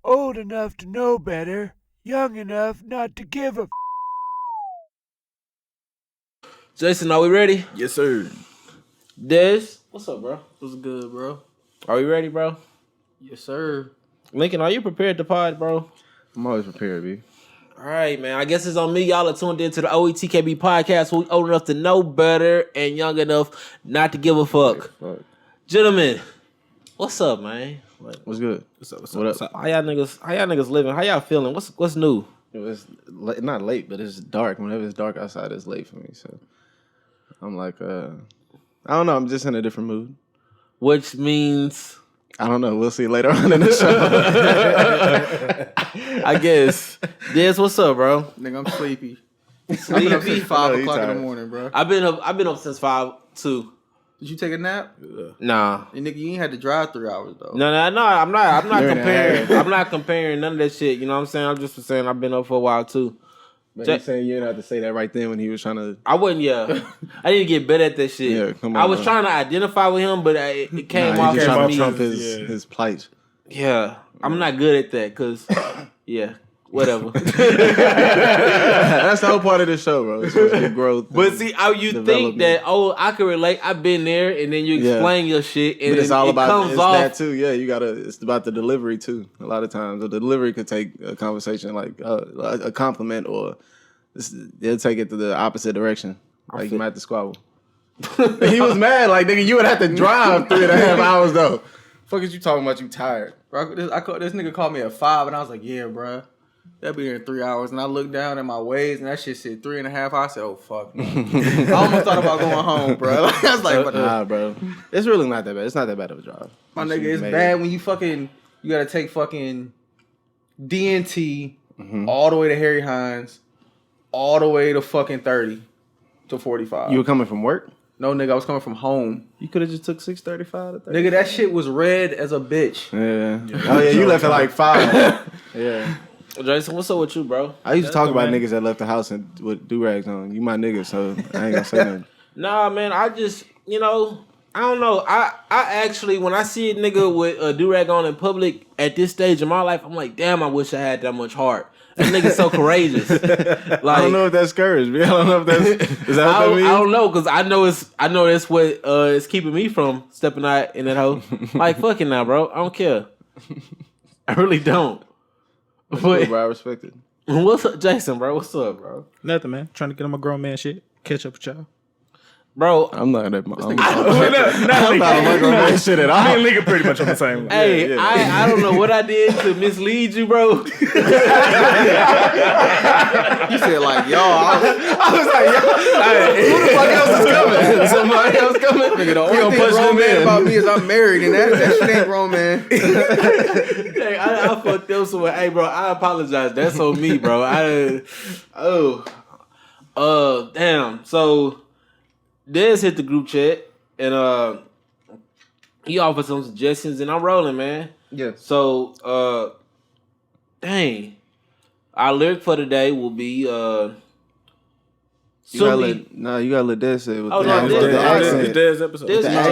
Old enough to know better, young enough not to give a. Jason, are we ready? Yes, sir. Des, what's up, bro? What's good, bro? Are we ready, bro? Yes, sir. Lincoln, are you prepared to pod, bro? I'm always prepared, B. All right, man. I guess it's on me. Y'all are tuned into the OETKB podcast. We old enough to know better and young enough not to give a fuck. Gentlemen, what's up, man? What's good? What up? How y'all niggas living? How y'all feeling? What's new? It's not late, but it's dark. Whenever it's dark outside, it's late for me. So I'm like, I don't know. I'm just in a different mood. Which means I don't know. We'll see later on in the show. I guess. Des, what's up, bro? Nigga, I'm sleepy. I've been up since 5 o'clock in the morning, bro. I've been up since 5 too. Did you take a nap? Nah. And nigga, you ain't had to drive 3 hours though. No, I'm not comparing. I'm not comparing none of that shit. You know what I'm saying? I'm just saying I've been up for a while too. But he's saying you didn't have to say that right then when he was trying to. I wouldn't. Yeah, I didn't get better at that shit. Yeah, come on. I was trying to identify with him, but it came off as trying to trump his plight. Yeah, I'm not good at that because, yeah, whatever. That's the whole part of the show, bro. It's supposed to be growth. But see, you think that I can relate. I've been there, and then you explain your shit, and it's all it about comes off that too. Yeah, you gotta. It's about the delivery too. A lot of times, the delivery could take a conversation like a compliment, or they'll take it to the opposite direction. Like you might have to squabble. He was mad, like nigga, you would have to drive 3.5 hours though. Fuck is you talking about? You tired? Bro, this nigga called me at 5, and I was like, yeah, bro. That'll be here in 3 hours. And I looked down at my Waze, and that shit said 3.5 hours. I said, oh, fuck. I almost thought about going home, bro. I was like, nah, bro. It's really not that bad. It's not that bad of a drive. My nigga, it's bad when you gotta take fucking DNT all the way to Harry Hines, all the way to fucking 30 to 45. You were coming from work? No, nigga, I was coming from home. You could have just took 6:35 to 30. Nigga, that shit was red as a bitch. Yeah. Oh, yeah, you left at like 5. Yeah. Jason, what's up with you, bro? I used to talk about niggas that left the house and with do-rags on. You my nigga, so I ain't gonna say nothing. Nah, man, I just, I don't know. I actually, when I see a nigga with a do-rag on in public at this stage of my life, I'm like, damn, I wish I had that much heart. That nigga's so courageous. Like, I don't know if that's courage, man. I don't know if that's. Is that what that means? I don't know, because I know that's what is keeping me from stepping out in that hoe. Like, fucking now, bro. I don't care. I really don't. That's cool, bro. I respect it. What's up, Jason, bro? What's up, bro? Nothing, man. Trying to get on my grown man shit. Catch up with y'all. Bro, I'm not that. I'm not on my grown man shit at all. Me and Lincoln pretty much on the same. Hey, yeah. I don't know what I did to mislead you, bro. You said like, y'all. I was like, yo, who the fuck else is coming? Somebody else coming? Nigga, the only thing grown man about me is I'm married, and that shit ain't grown man. Hey, I fucked up somewhere. Hey, bro, I apologize. That's on me, bro. Damn. So Dez hit the group chat, and he offered some suggestions, and I'm rolling, man. Yeah. So, dang. Our lyric for today will be you gotta let Dez say it. Oh, no, the accent. It's Dez episode. I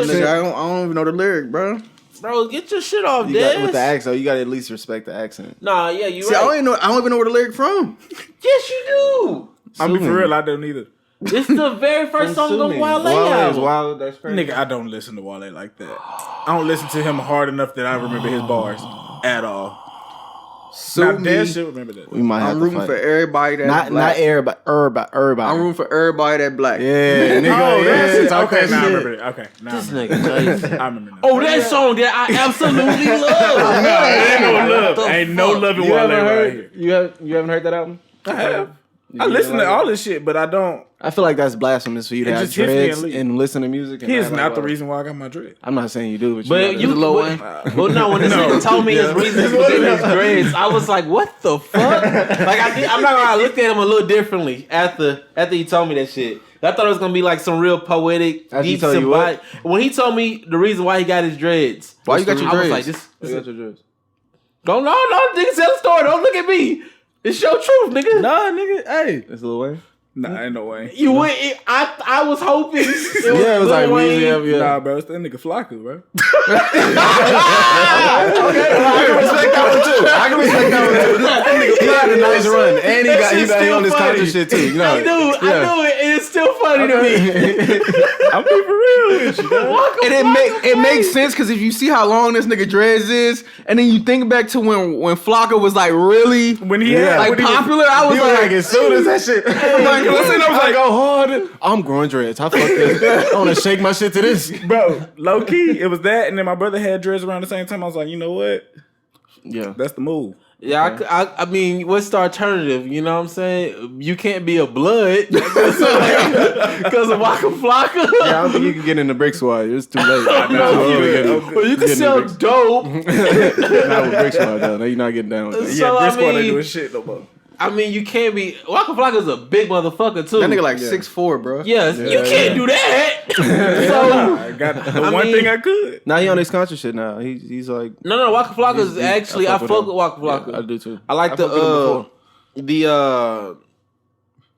don't even know the lyric, bro. Bro, get your shit off, Dez. With the accent, you gotta at least respect the accent. Nah, yeah, you See, right. I don't even know where the lyric from. Yes, you do. I'm be for real, I don't either. This is the very first song on Wale album. Wild, that's crazy. Nigga, I don't listen to Wale like that. I don't listen to him hard enough that I remember his bars at all. So now, Dez should remember that. We might have I'm to rooting fight. for everybody that's not black. everybody. I'm rooting for everybody that black. Yeah, nigga. Oh, that's it. Talk Okay, that now I shit. remember it. Okay, now This I remember nigga nice. it. I remember now. Oh, that song that I absolutely love. Ain't no love. Ain't no love in Wale right here. You haven't heard that album? I have. I listen to all this shit, but I don't. I feel like that's blasphemous for you to It have just hits me dreads and listen to music. And He is act not like the Wale. reason why I got my dread. I'm not saying you do, but But you you Lil Wayne. Well, no, when this nigga told me his reasons for getting his dreads, I was like, "What the fuck?" Like I'm not gonna. I looked at him a little differently after he told me that shit. I thought it was gonna be like some real poetic, After he deep told you symbolic. When he told me the reason why he got his dreads, Why you got your I was dreads? like, "This." You got your dreads. Don't no, nigga, tell the story. Don't look at me. It's your truth, nigga. Nah, nigga. Hey. It's Lil Wayne. Nah, ain't no way. You went. I was hoping. It was Yeah, it was like Lil Wayne. Weezy. Yeah. Nah, bro, it's that nigga Flocka, bro. Okay, I can respect that one too. I can And he on this conscious shit too. You know? I knew it. And it's still funny to me. I'm being for real with you. And it makes sense because if you see how long this nigga dreads is, and then you think back to when Flocka was like really When he popular, I was like, as soon as that shit, I was like, go hard. I'm growing dreads. I fuck this. I want to shake my shit to this, bro. Low key, it was that, and then my brother had dreads around the same time. I was like, you know what? Yeah, that's the move. Yeah, I mean, what's the alternative? You know what I'm saying? You can't be a blood because of Waka Flocka. Yeah, I don't think you can get in the brick squad. It's too late. Well, you can sell dope. Not with brick squad though. No, you're not getting down with that. So, brick squad ain't doing shit no more. I mean, you can't be. Waka Flocka's a big motherfucker too. That nigga like 6'4", bro. Yes, you can't do that. I got the one thing I could. Now he on his conscious shit now. He's like No, Waka Flocka's actually. I fuck with Waka Flocka. Yeah, I do too. I like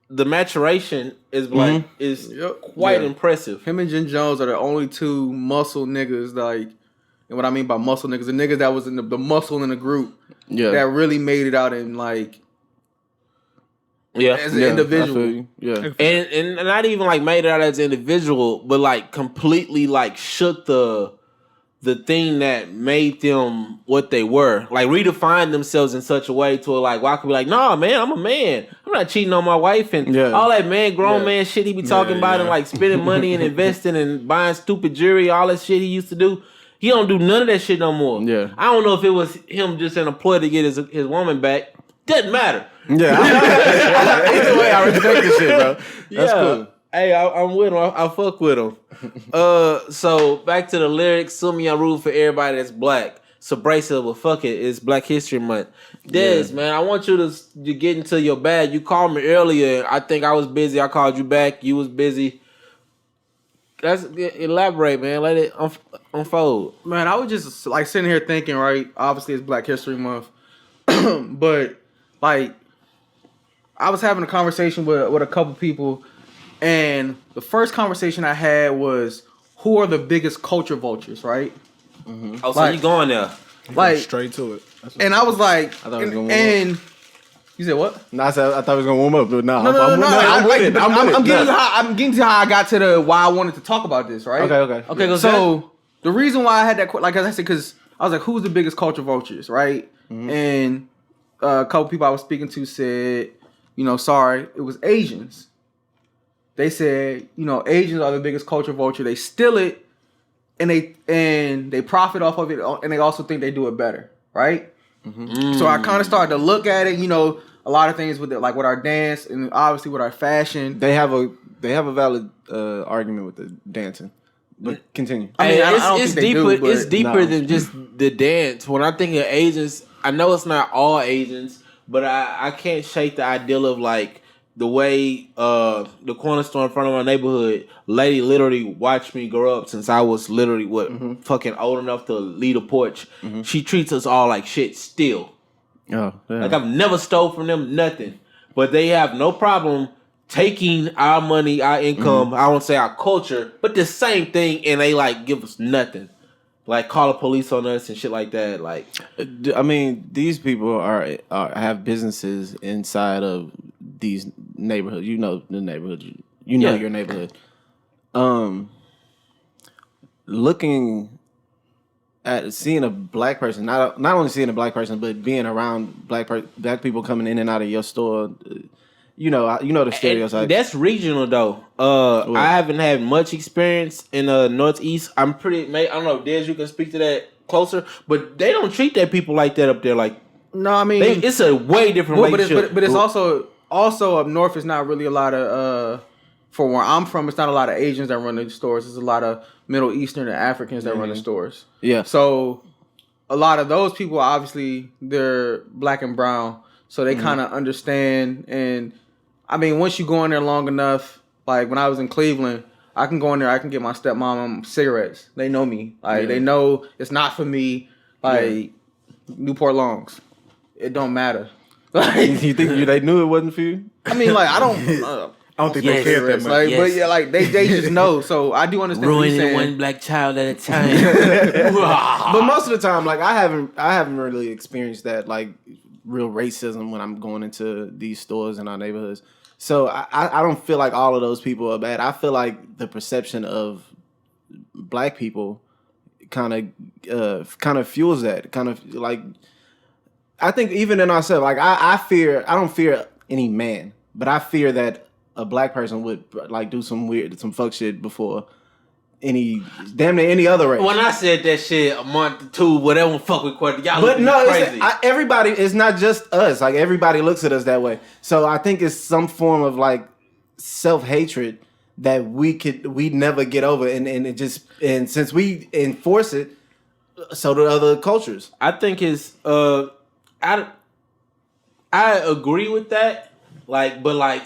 the maturation is like is quite impressive. Him and Jen Jones are the only two muscle niggas like, and what I mean by muscle niggas, the niggas that was in the muscle in the group that really made it out in like. Yeah, as an individual. Yeah, and not even like made it out as an individual, but like completely like shook the thing that made them what they were. Like redefined themselves in such a way to like, well, I could be like, nah, man, I'm a man. I'm not cheating on my wife and all that grown man shit he be talking about and like spending money and investing and buying stupid jewelry, all that shit he used to do. He don't do none of that shit no more. Yeah, I don't know if it was him just in a ploy to get his woman back. Doesn't matter. Yeah. Either way, I respect this shit, bro. That's cool. Hey, I'm with him. I fuck with him. So back to the lyrics. Sumi, I root for everybody that's black. So abrasive, but fuck it. It's Black History Month. Des, man, I want you to get into your bag. You called me earlier. I think I was busy. I called you back. You was busy. Let's elaborate, man. Let it unfold. Man, I was just like sitting here thinking, right? Obviously, it's Black History Month, but like, I was having a conversation with a couple people, and the first conversation I had was, who are the biggest culture vultures, right? Mm-hmm. Oh, so you going there? Like straight to it. And I was like, I thought it was gonna and you said what? No, I thought it was gonna warm up, but No, I'm with it. I'm getting to how I got to the why I wanted to talk about this, right? Okay. Go so the reason why I had that, like I said, because I was like, who's the biggest culture vultures, right? Mm-hmm. And a couple people I was speaking to said, sorry, it was Asians. They said, Asians are the biggest culture vulture. They steal it, and they profit off of it, and they also think they do it better, right? Mm-hmm. So I kind of started to look at it, a lot of things with it, like with our dance and obviously with our fashion. They have a valid argument with the dancing. But continue. I mean, it's deeper. It's deeper than just the dance. When I think of Asians, I know it's not all Asians, but I can't shake the ideal of like the way the corner store in front of my neighborhood lady literally watched me grow up since I was literally fucking old enough to lead a porch. Mm-hmm. She treats us all like shit still. Oh, yeah. Like I've never stole from them nothing, but they have no problem taking our money, our income. I won't say our culture, but the same thing, and they like give us nothing. Like call the police on us and shit like that. Like, I mean, these people are have businesses inside of these neighborhoods. You know the neighborhood. You know your neighborhood. Looking at seeing a black person, not only seeing a black person, but being around black people coming in and out of your store. You know the stereotypes. That's regional though. I haven't had much experience in the Northeast. I don't know, Des, you can speak to that closer, but they don't treat their people like that up there. Like, no, I mean, it's a way different relationship. But it's also up north. It's not really a lot of for where I'm from. It's not a lot of Asians that run the stores. It's a lot of Middle Eastern and Africans that run the stores. Yeah. So a lot of those people, obviously, they're black and brown, so they kind of understand. And I mean, once you go in there long enough, like when I was in Cleveland, I can go in there, I can get my stepmom cigarettes. They know me. Like they know it's not for me. Like Newport Longs, it don't matter. Like you think they knew it wasn't for you? I mean, like I don't think they care that much. Like, but yeah, like they just know. So I do understand. Ruining one black child at a time. But most of the time, like I haven't really experienced that. Like real racism when I'm going into these stores in our neighborhoods. So I don't feel like all of those people are bad. I feel like the perception of black people kind of fuels that. Kind of like, I think even in ourselves, like I don't fear any man, but I fear that a black person would like do some fuck shit before damn near any other race. When I said that shit a month or two, whatever fuck we quoted, y'all But no, crazy. everybody, it's not just us. Like everybody looks at us that way. So I think it's some form of like self-hatred that we never get over, and since we enforce it, so do other cultures. I think it's I agree with that. Like, but like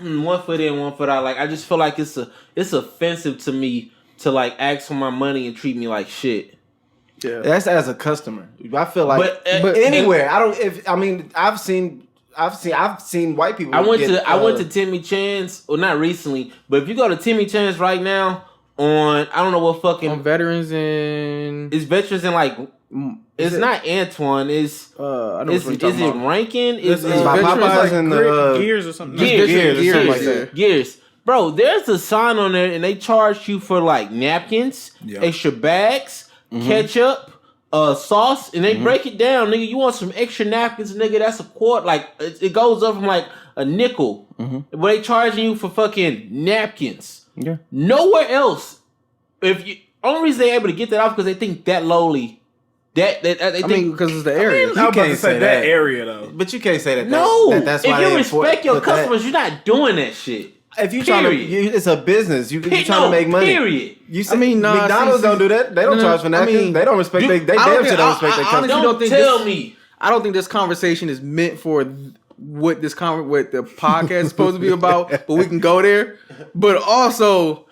one foot in, one foot out. Like, I just feel like it's offensive to me to like ask for my money and treat me like shit. Yeah, that's as a customer. I feel like, but anywhere I've seen white people. I went to Timmy Chan's, well, not recently, but if you go to Timmy Chan's right now on, I don't know what fucking on Veterans and it's Veterans and like it's not Antoine. It's I know is it Rankin? It's by Popeyes and Gears or something. Gears. Bro, there's a sign on there, and they charge you for like napkins, extra bags, ketchup, sauce, and they break it down, nigga. You want some extra napkins, nigga? That's a quart. Like it goes up from like a nickel, but they charging you for fucking napkins. Yeah. Nowhere else. Only reason they're able to get that off because they think that lowly. They think because it's the area. I was about to say that area though, but you can't say that. No, that's if why you they respect your customers, you're not doing that shit. If you trying to, it's a business. You trying to make money. Period. McDonald's don't do that. They don't charge for napkins. They don't respect. They damn sure don't respect their customers. Don't tell me. I don't think this conversation is meant for what the podcast is supposed to be about. But we can go there. But also,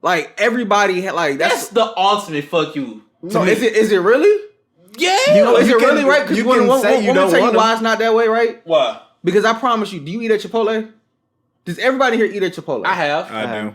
like everybody, that's the ultimate fuck you. So is it really? Yeah. Is it really right? Because you can say you don't want why it's not that way, right? Why? Because I promise you, do you eat at Chipotle? Does everybody here eat at Chipotle? I have. I do.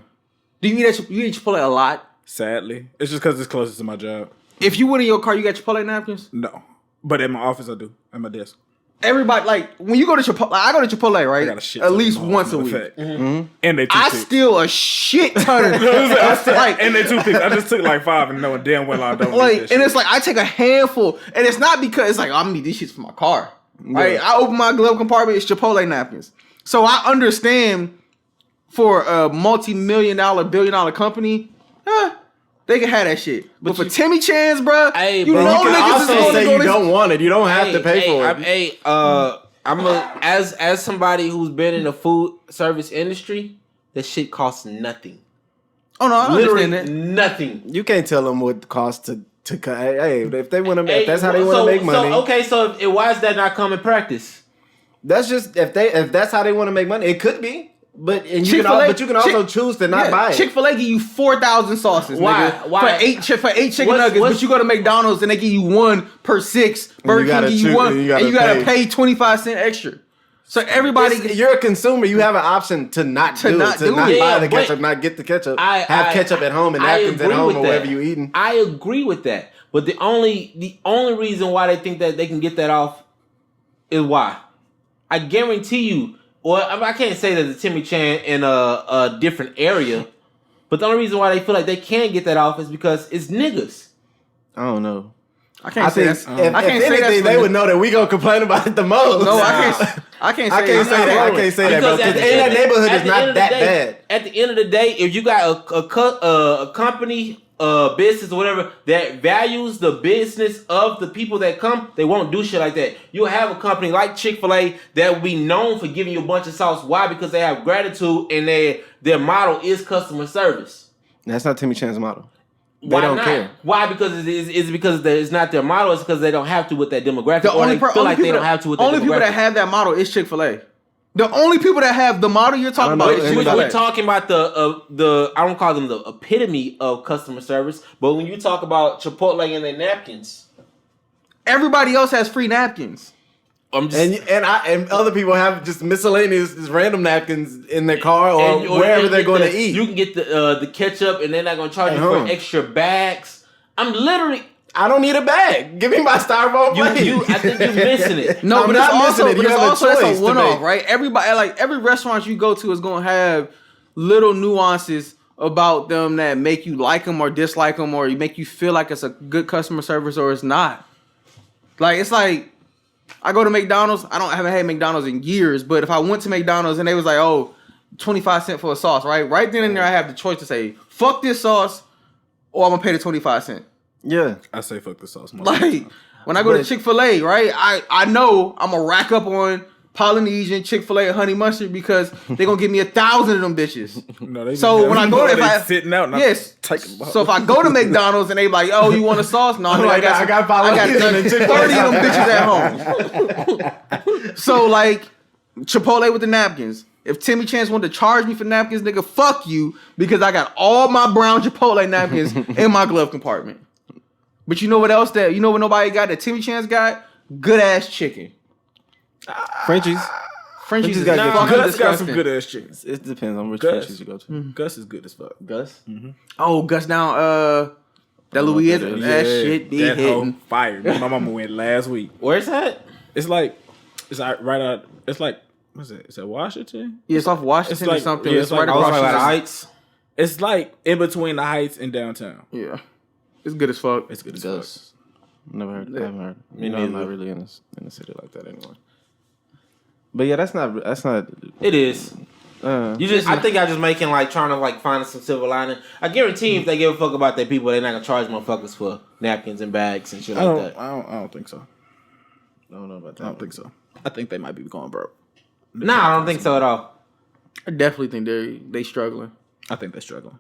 Do you eat Chipotle a lot? Sadly, it's just because it's closest to my job. If you went in your car, you got Chipotle napkins? No, but at my office I do. At my desk. Everybody, like when you go to Chipotle, I go to Chipotle, right? I got a shit at least once a week. And they I steal a shit ton of and they toothpicks. I just took like 5 and knowing damn well I don't. Like, and it's like I take a handful, and it's not because it's like I'm gonna need these shits for my car. Right? I open my glove compartment, it's Chipotle napkins. So I understand for a multi-million-dollar, billion-dollar company, they can have that shit. But for Timmy Chan's, bro, hey, you can also say you don't want it. You don't have to pay for it. I'm as somebody who's been in the food service industry, that shit costs nothing. Oh no, I literally understand that. Nothing. You can't tell them what it costs to hey, if they want to, if that's how they want to make money. So why is that not common practice? That's just if that's how they want to make money. It could be. But you can also choose to not buy it. Chick-fil-A give you 4,000 sauces. Why? Nigga, Why? For eight chicken nuggets, but you go to McDonald's and they give you 1 per 6. Burger King give you 1, and you gotta pay 25 cents extra. So everybody, you're a consumer. You have an option to not buy the ketchup, not get the ketchup. Have ketchup at home and napkins at home or wherever you eating. I agree with that, but the only reason why they think that they can get that off is why. I guarantee you. Well, I can't say that the Timmy Chan in a different area, but the only reason why they feel like they can't get that off is because it's niggas. I don't know. I can't say that. If anything, they would know that we gonna complain about it the most. No, I can't say that. I can't say that, bro. Because in that neighborhood is not that bad. At the end of the day, if you got a company, business or whatever that values the business of the people that come, they won't do shit like that. You'll have a company like Chick-fil-A that will be known for giving you a bunch of sauce. Why? Because they have gratitude and their model is customer service. That's not Timmy Chan's model. Why they don't not? care. Why? Because it's because it's not their model. It's because they don't have to with that demographic. The only people that have that model is Chick-fil-A. The only people that have the model you're talking about is Chick-fil-A. We're talking about the I don't call them the epitome of customer service, but when you talk about Chipotle and their napkins, everybody else has free napkins. And other people have just miscellaneous, just random napkins in their car or wherever they're going to eat. You can get the ketchup, and they're not going to charge you for extra bags. I'm literally I don't need a bag. Give me my styrofoam plate. I think you're missing it. No, I'm but not it's missing also, it. but You it's have a also choice that's to a one-off, make. right? Everybody, like every restaurant you go to is gonna have little nuances about them that make you like them or dislike them, or make you feel like it's a good customer service or it's not. Like it's like I go to McDonald's. I haven't had McDonald's in years, but if I went to McDonald's and they was like, oh, 25 cents for a sauce, right? Right then and there, I have the choice to say, fuck this sauce, or I'm gonna pay the 25 cents. Yeah. I say fuck the sauce. Like when I go to Chick-fil-A, right? I know I'm gonna rack up on Polynesian, Chick-fil-A, and honey mustard because they're gonna give me 1,000 of them bitches. No, So when I go there, if I sitting out, and yes, so if I go to McDonald's and they like, oh, you want a sauce? No, I got Polynesian and 30 of them bitches at home. So like Chipotle with the napkins. If Timmy Chance wanted to charge me for napkins, nigga, fuck you, because I got all my brown Chipotle napkins in my glove compartment. But you know what else you know what nobody got that Timmy Chance got? Good ass chicken. Frenchies. Frenchies is got good fucking Gus got some disgusting. good ass chickens. It depends on which Gus. Frenchies you go to. Gus is good as fuck. Gus? Oh, Gus down that Louisiana, that shit be that hoe hitting. fire. My mama went last week. Where's that? It's right out. It's like what's it? Is that Washington? Yeah, it's off Washington It's like- or something. yeah, it's it's like right I was across like the the Heights. It's like in between the Heights and downtown. Yeah, it's good as fuck. It's good as fuck. Gus. Never heard. I haven't heard. Me I'm not neither. really in the city like that anymore. But yeah, that's not. It is. I think I just making like trying to like find some silver lining. I guarantee if they give a fuck about their people, they're not gonna charge motherfuckers for napkins and bags and shit I like that. don't think so. I don't know about that. I don't think so. I think they might be going broke. Nah, I don't think so at all. I definitely think they struggling. I think they're struggling.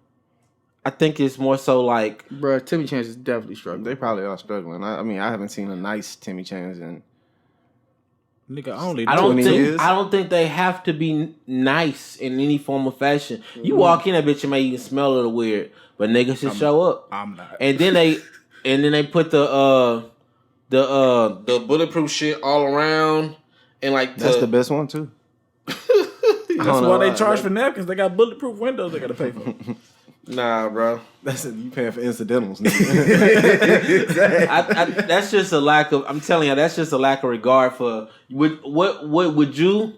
I think it's more so like Bruh, Timmy Chance is definitely struggling. They probably are struggling. I mean, I haven't seen a nice Timmy Chance in. Nigga, I only I don't 20 think years. I don't think they have to be nice in any form of fashion. You walk in that bitch and may even smell a little weird, but niggas just show up. I'm not. And then they put the bulletproof shit all around and like That's the best one too. That's why they charge for napkins. They got bulletproof windows they gotta pay for. Nah, bro. That's you paying for incidentals. Nigga. That's just a lack of. I'm telling you, that's just a lack of regard for. What would you?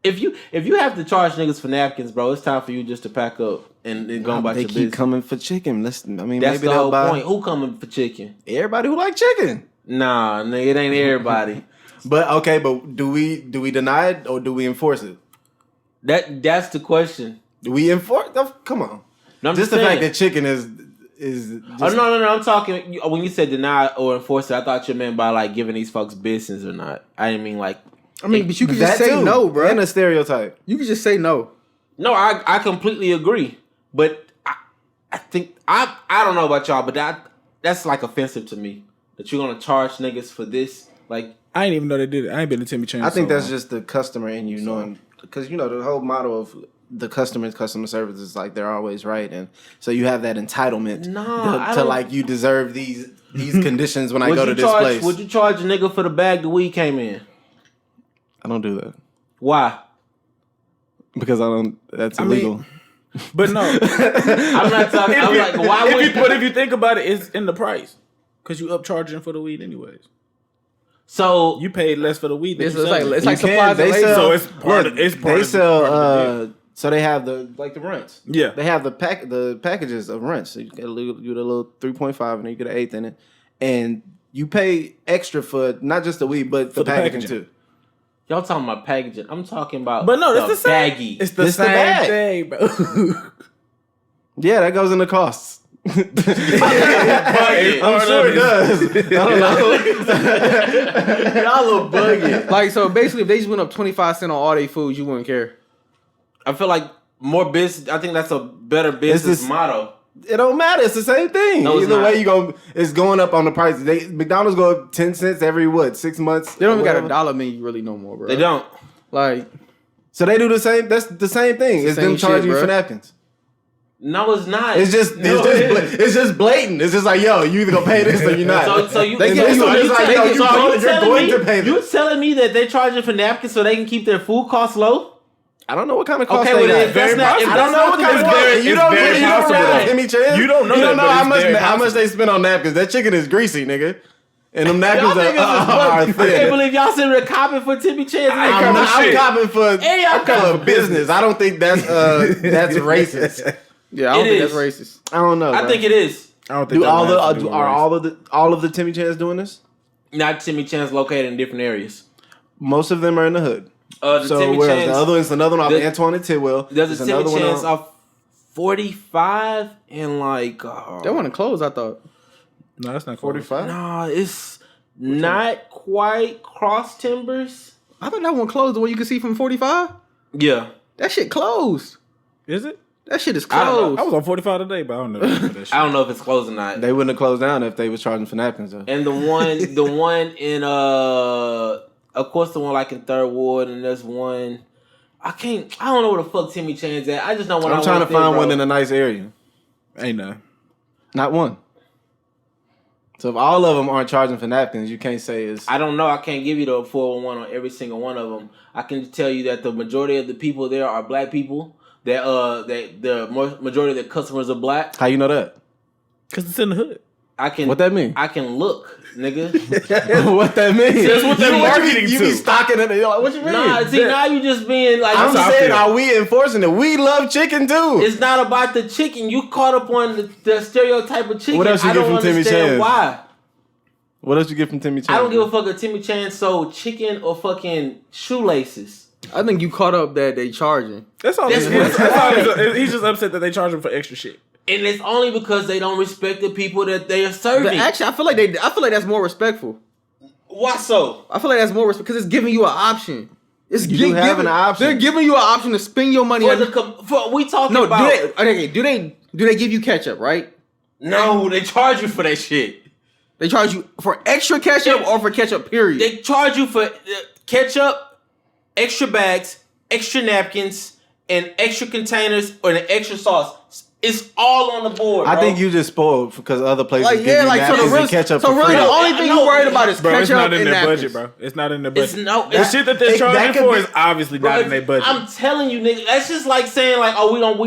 If you have to charge niggas for napkins, bro, it's time for you just to pack up and go about They your keep business. coming for chicken. That's That's maybe the they'll whole buy point. Who coming for chicken? everybody who like chicken. Nah, nigga, it ain't everybody. But okay, but do we deny it or do we enforce it? That's the question. Do we enforce? Come on. No, I'm Just just the fact saying. that chicken is. Oh no! I'm talking when you said deny or enforce it. I thought you meant by like giving these folks business or not. I didn't mean like. I mean, but you can just that say too, no, bro. And a stereotype. You can just say no. No, I completely agree. But I think I don't know about y'all, but that's like offensive to me that you're gonna charge niggas for this. Like I didn't even know they did it. I ain't been to Timmy Chance. I think so that's long. just the customer in you knowing, because you know the whole motto of the customer service is like they're always right, and so you have that entitlement to like you deserve these conditions when I go to this place. Would you charge a nigga for the bag the weed came in? I don't do that Why? because I don't. That's illegal. But no, I'm not talking. I'm like, why would? but if you think about it, it's in the price because you upcharging for the weed anyways. So You paid less for the weed. Than It's you like selling. it's like You can- supplies they and labor. sell- So it's part of. It's part They of sell. part of the deal. So they have the runts. Yeah. They have the packages of runts. So you get a little 3.5 and then you get an eighth in it, and you pay extra for not just the weed but For the the packaging packaging. too. y'all talking about packaging? I'm talking about. But no, it's the same. baggie. It's the It's the same bag. thing, bro. Yeah, that goes in the costs. I'm I'm sure it does. I don't know. Y'all a little buggy. Like, so basically, if they just went up 25 cents on all their foods, you wouldn't care. I feel like more business. I think that's a better business this- motto. It don't matter. It's the same thing. No, it's Either not. way, it's going up on the prices. McDonald's go up 10 cents every 6 months. They don't even got whatever. a dollar menu really no more, bro. They don't. Like, So they do the same. That's the same thing. It's It's the them same charging shit, you for bro. napkins. No, it's not. It's just blatant. It's just like, yo, you either gonna pay this or you're not. So you. They so give you you it's like, telling- yo, you're going to pay You this. telling me that they're charging for napkins so they can keep their food costs low? I don't know what kind of cost Okay, they well, got. if that's not, if I don't that's know not what the kind of case, cost. You don't very know possible, that. though. Timmy Chan. You don't know that, but how it's much very how much possible. they spend on napkins. That chicken is greasy, nigga. And them napkins Y'all niggas is are bugging. I can't thin. believe y'all sitting there copping for Timmy Chance. I'm copping for Hey, y'all copping for business. I don't think that's racist. Yeah, I don't It think is. that's racist. I don't know. I bro. think it is. I don't think Do that all has to the do with are race. all of the Timmy Chans doing this? Not Timmy Chance located in different areas. Most of them are in the hood. The So Timmy where else? Chance, The other one's another one off the- Antoine and Tidwell. there's a Timmy another one Chance on- off 45 and like That wasn't closed, I thought. No, that's not 45. nah, it's not quite Cross Timbers. I thought that one closed, the one you can see from 45. Yeah. That shit closed. Is it? That shit is I don't know. closed. I was on 45 today, but I don't know that shit. I don't know if it's closed or not. They wouldn't have closed down if they was charging for napkins though. And the one in of course the one like in Third Ward, and there's one I don't know where the fuck Timmy Chan's at. I just know when I'm trying to find one in a nice area. Ain't none. Not one. So if all of them aren't charging for napkins, you can't say it's. I don't know. I can't give you the 411 on every single one of them. I can tell you that the majority of the people there are black people. That the majority of the customers are black. How you know that? Because it's in the hood. I can. What that mean? I can look, nigga. What that mean? That's what they're marketing You to. be stocking it. You're like, what you mean? Nah, see now you just being like. I'm how I saying, feel. are we enforcing it? We love chicken too. It's not about the chicken. You caught up on the stereotype of chicken. What else you I get don't from Timmy understand Chan's? why. What else you get from Timmy Chan? I don't give a fuck if Timmy Chan sold chicken or fucking shoelaces. I think you caught up that they charging. That's all. That's He's just upset that they charge him for extra shit. And it's only because they don't respect the people that they are serving. But actually, I feel like that's more respectful. Why so? I feel like that's more respectful because it's giving you an option. It's You do have an option. They're giving you an option to spend your money. We talking No, about. do they give you ketchup, right? No, they charge you for that shit. They charge you for extra ketchup or for ketchup, period. They charge you for ketchup, extra bags, extra napkins, and extra containers or an extra sauce. It's all on the board. I bro. think you just spoiled because other places Like, give yeah, you like, so napkins the and real- ketchup so for really free. the only I thing know. you worried about is Bro, it's ketchup not in and their napkins. budget, bro. It's not in their budget. no. The shit that they're that charging could for be- is obviously Bro, not in their budget. I'm telling you, nigga, that's just like saying like, oh, we ain't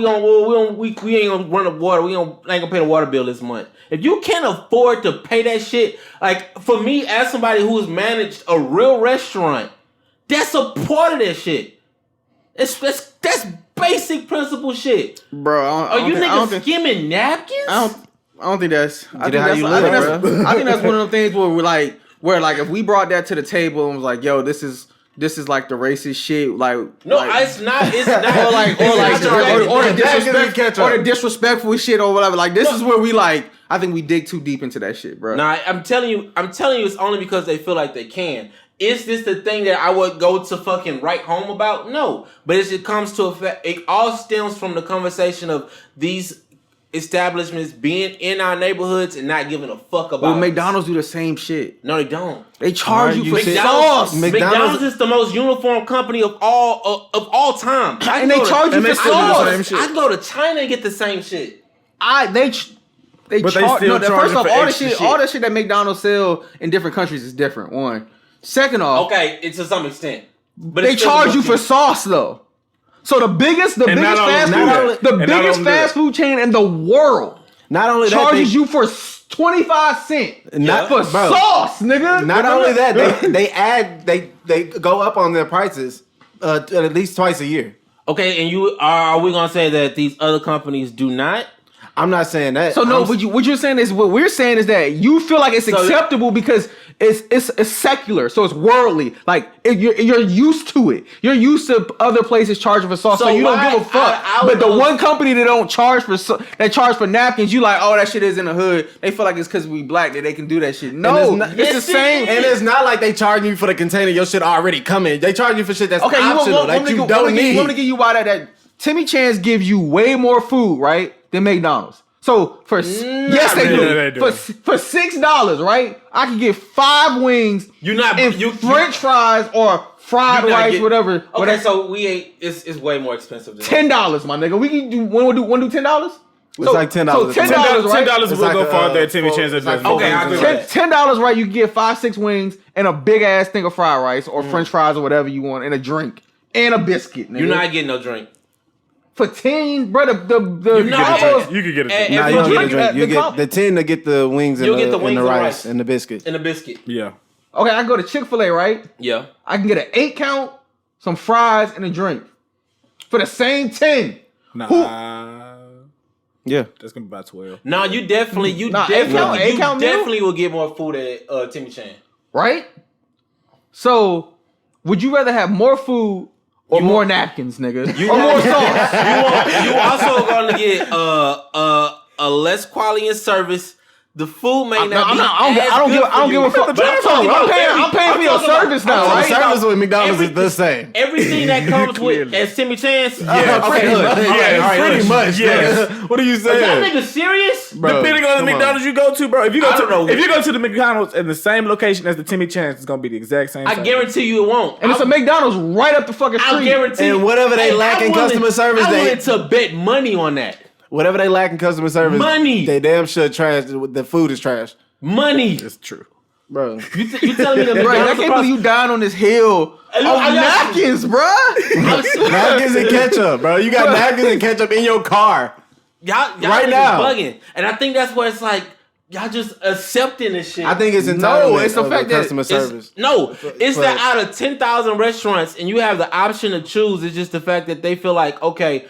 gonna run the water. We ain't gonna pay the water bill this month. If you can't afford to pay that shit, like for me as somebody who's managed a real restaurant, that's a part of that shit. That's basic principle shit. Bro, Are you niggas skimming napkins? I don't think that's. I Get think it how that's. you I think live, that's. I think that's one of the things where we're like, if we brought that to the table and was like, yo, this is like the racist shit, like No, like, it's not. It's not. or the disrespectful shit or whatever. Like this is where we like. I think we dig too deep into that shit, bro. Nah, I'm telling you, it's only because they feel like they can. Is this the thing that I would go to fucking write home about? No. But as it comes to a fact, it all stems from the conversation of these establishments being in our neighborhoods and not giving a fuck about Well, us. McDonald's do the same shit. No, they don't. They charge you for McDonald's, sauce, McDonald's is the most uniform company of all time. and they charge you for sauce. I can go to China and get the same shit. But they charge. still No, charge first you off, for all the extra shit, shit. all the shit that McDonald's sell in different countries is different. One. Second off, Okay, it's to some extent, but they it's still charge you for bullshit. sauce though. So the biggest not only that. fast food chain in the world Not only that, charges you for 25 cents not for bro, sauce, nigga. Not only that, they go up on their prices at least twice a year. Okay, and are we gonna say that these other companies do not? I'm not saying that. So no, I'm, what you're saying is what we're saying is that you feel like it's acceptable because it's secular, so it's worldly. Like you're used to it. You're used to other places charging for sauce, so you don't give a fuck. But the one company that don't charge that charge for napkins, you like, oh, that shit is in the hood. They feel like it's because we black that they can do that shit. No, it's the same. And it's not like they charging you for the container. Your shit already coming. They charge you for shit that's Okay, optional that you don't need. Want to give you why that Timmy Chan's gives you way more food, right, than McDonald's. So yes, they do. they do. For $6, right, I can get 5 wings. You're not and French fries or fried you're not rice, get- whatever. Okay, whatever. so we ain't. It's way more expensive than $10, my nigga. We can do. Want to do $10? It's like $10. So $10, right? $10 will like go a, farther at Timmy four- Chan's it's like investment. Okay, I agree with that. $10, right? You can get 5-6 wings and a big ass thing of fried rice or French fries or whatever you want and a drink. and a biscuit. Nigga. You're not getting no drink. For 10, bro. The You could get a drink. And Nah, if you don't you get a drink. You the get the 10 to get the wings and You'll get the the wings and the and rice rice. and the biscuit. and a biscuit. Yeah. Okay, I go to Chick-fil-A, right? Yeah. I can get an 8 count, some fries, and a drink for the same 10. Nah. Yeah. That's gonna be about 12. No, you definitely eight count meal? definitely will get more food at Timmy Chan. Right? So, would you rather have more food or more napkins, nigga? Or more sauce? You also going to get a less quality in service. The food may not be I don't give a fuck. I'm paying for your service now, So the right? service with McDonald's is the same. Everything that comes with as Timmy Chan's. Yeah, Okay, look. Pretty much. Yes. nigga. What are you Are y'all saying? niggas serious? Bro, Depending on the come McDonald's you go to, bro. If you I don't know. go to the McDonald's in the same location as the Timmy Chan's, it's gonna be the exact same. I service. guarantee you it won't. And it's a McDonald's right up the fucking I street. guarantee you. And whatever they lack in customer service, I'm they- willing to bet money on that. Whatever they lack in customer service, Money. they damn sure trash. The food is trash, Money. It's true. bro. You telling me the Bro, I McDonald's can't believe you down on this hill Hey, of look, I got you. napkins, bruh. Napkins and ketchup, bro. You got napkins and ketchup in your car. Y'all Right niggas now. bugging. And I think that's where it's like, y'all just accepting this shit. I think it's No, entitlement it's the of fact that customer It's- service. No, it's but- that out of 10,000 restaurants and you have the option to choose. It's just the fact that they feel like, okay,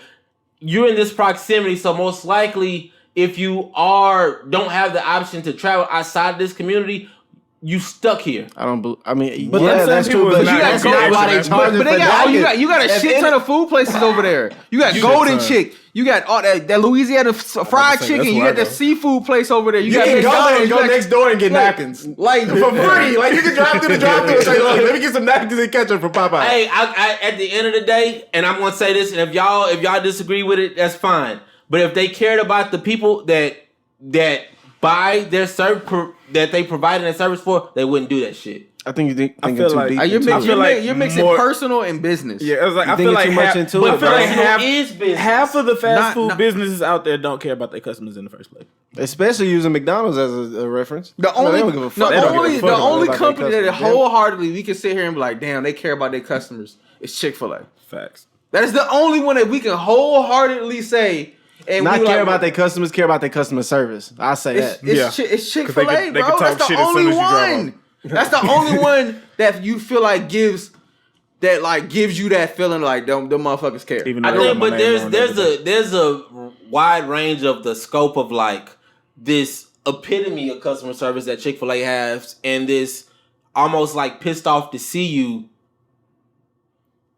you're in this proximity, so most likely if you don't have the option to travel outside of this community, you stuck here. I mean, But yeah, them that's same true. people But is you not got gonna go be why they extra. charging But they for got nuggets. you got a If shit ton of food places over there. You got Golden ton. Chick. You got all that Louisiana fried say, chicken. that's You where got I the go. seafood place over there. You can go there and go next door and get napkins. Like For free. Like you can drive through the drive-thru and say, look, let me get some napkins and ketchup from Popeye. Hey, I at the end of the day, and I'm gonna say this, and if y'all disagree with it, that's fine. But if they cared about the people that buy their service that they providing their service for, they wouldn't do that shit. I think you thinking feel too like- deep. You're into it. mixing, like mixing more- personal and business. Yeah, it was like You I feel thinking like too much half, into but it, I feel like bro. half is business. half of the fast Not- food not- businesses out there don't care about their customers in the first place. Especially using McDonald's as a reference. The No, they only, don't give a fuck. They don't give a the fuck only about their company that customers. wholeheartedly we can sit here and be like, damn, they care about their customers is Chick-fil-A. Facts. That is the only one that we can wholeheartedly say. And Not we care like, about their customers, care about their customer service. I say It's, that. it's, Yeah. it's 'Cause Chick-fil-A, they can bro. talk That's the shit as soon only as you drive one. That's the only one that you feel like gives you that feeling like them motherfuckers care. Even though I they think, got my but name on it. there's a wide range of the scope of like this epitome of customer service that Chick-fil-A has, and this almost like pissed off to see you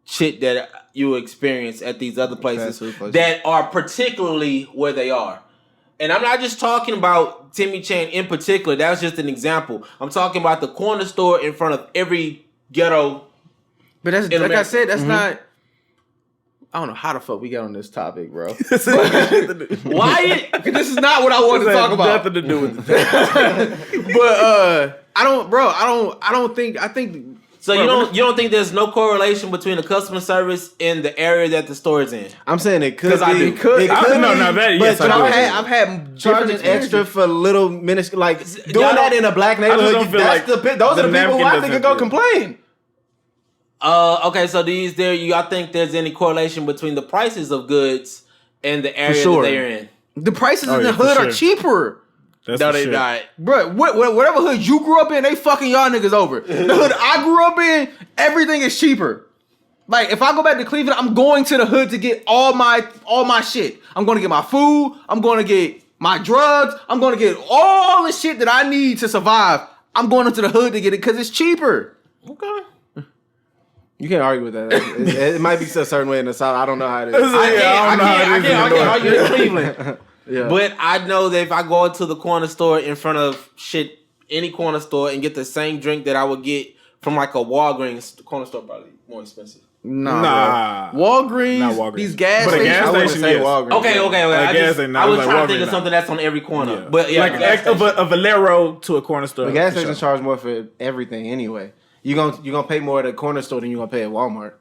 shit that you experience at these other places Fast food places. that are particularly where they are. And I'm not just talking about Timmy Chan in particular. That was just an example. I'm talking about the corner store in front of every ghetto. But that's In like I America. said, that's not. I don't know how the fuck we got on this topic, bro. Why? This is not what I wanted to talk about. Nothing to do with it. But I don't think. I think. So Bro, you don't think there's no correlation between the customer service and the area that the store is in? I'm saying it could 'Cause I be. do. It could No, be, no, that- but yes, I But do. I've had charging different extra for little minutes, like doing Y'all that in a black neighborhood. don't feel That's like those the are the people who I napkin think could doesn't go do it. complain. Okay, so y'all think there's any correlation between the prices of goods and the area sure. that they're in? The prices in yeah, the for hood sure. are cheaper. That's No, for they sure. not. Bro, whatever hood you grew up in, they fucking y'all niggas over. The hood I grew up in, everything is cheaper. Like, if I go back to Cleveland, I'm going to the hood to get all my shit. I'm going to get my food. I'm going to get my drugs. I'm going to get all the shit that I need to survive. I'm going into the hood to get it because it's cheaper. Okay. You can't argue with that. It might be a certain way in the South. I don't know how it is. I don't know how can't it is in the argue North. in Cleveland. Yeah. But I know that if I go into the corner store in front of any corner store and get the same drink that I would get from like a Walgreens, the corner store probably more expensive. Nah. Bro. Walgreens, Not Walgreens. these gas But a stations. gas I wouldn't station, say yes. Walgreens. Okay. I guess they not. I was Like trying to think Walgreens of something that's on every corner. Yeah. But yeah, like a Valero to a corner store. The gas for stations sure. charge more for everything anyway. You gonna pay more at a corner store than you gonna pay at Walmart.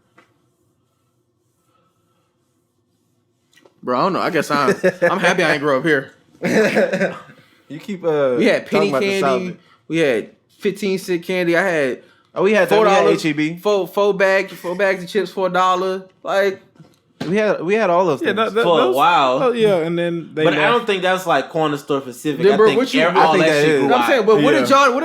Bro, I don't know. I guess I'm happy I ain't grow up here. You keep We had penny talking about the South. candy. We had 15-cent candy. I had Oh, we had that. We had HEB. Four bags of chips for $1. Like We had all those things. For a while. Oh, yeah, and then But I don't think that's like corner store specific. Then, I bro, think what you- all I think that that shit is. grew I'm saying, out. but what are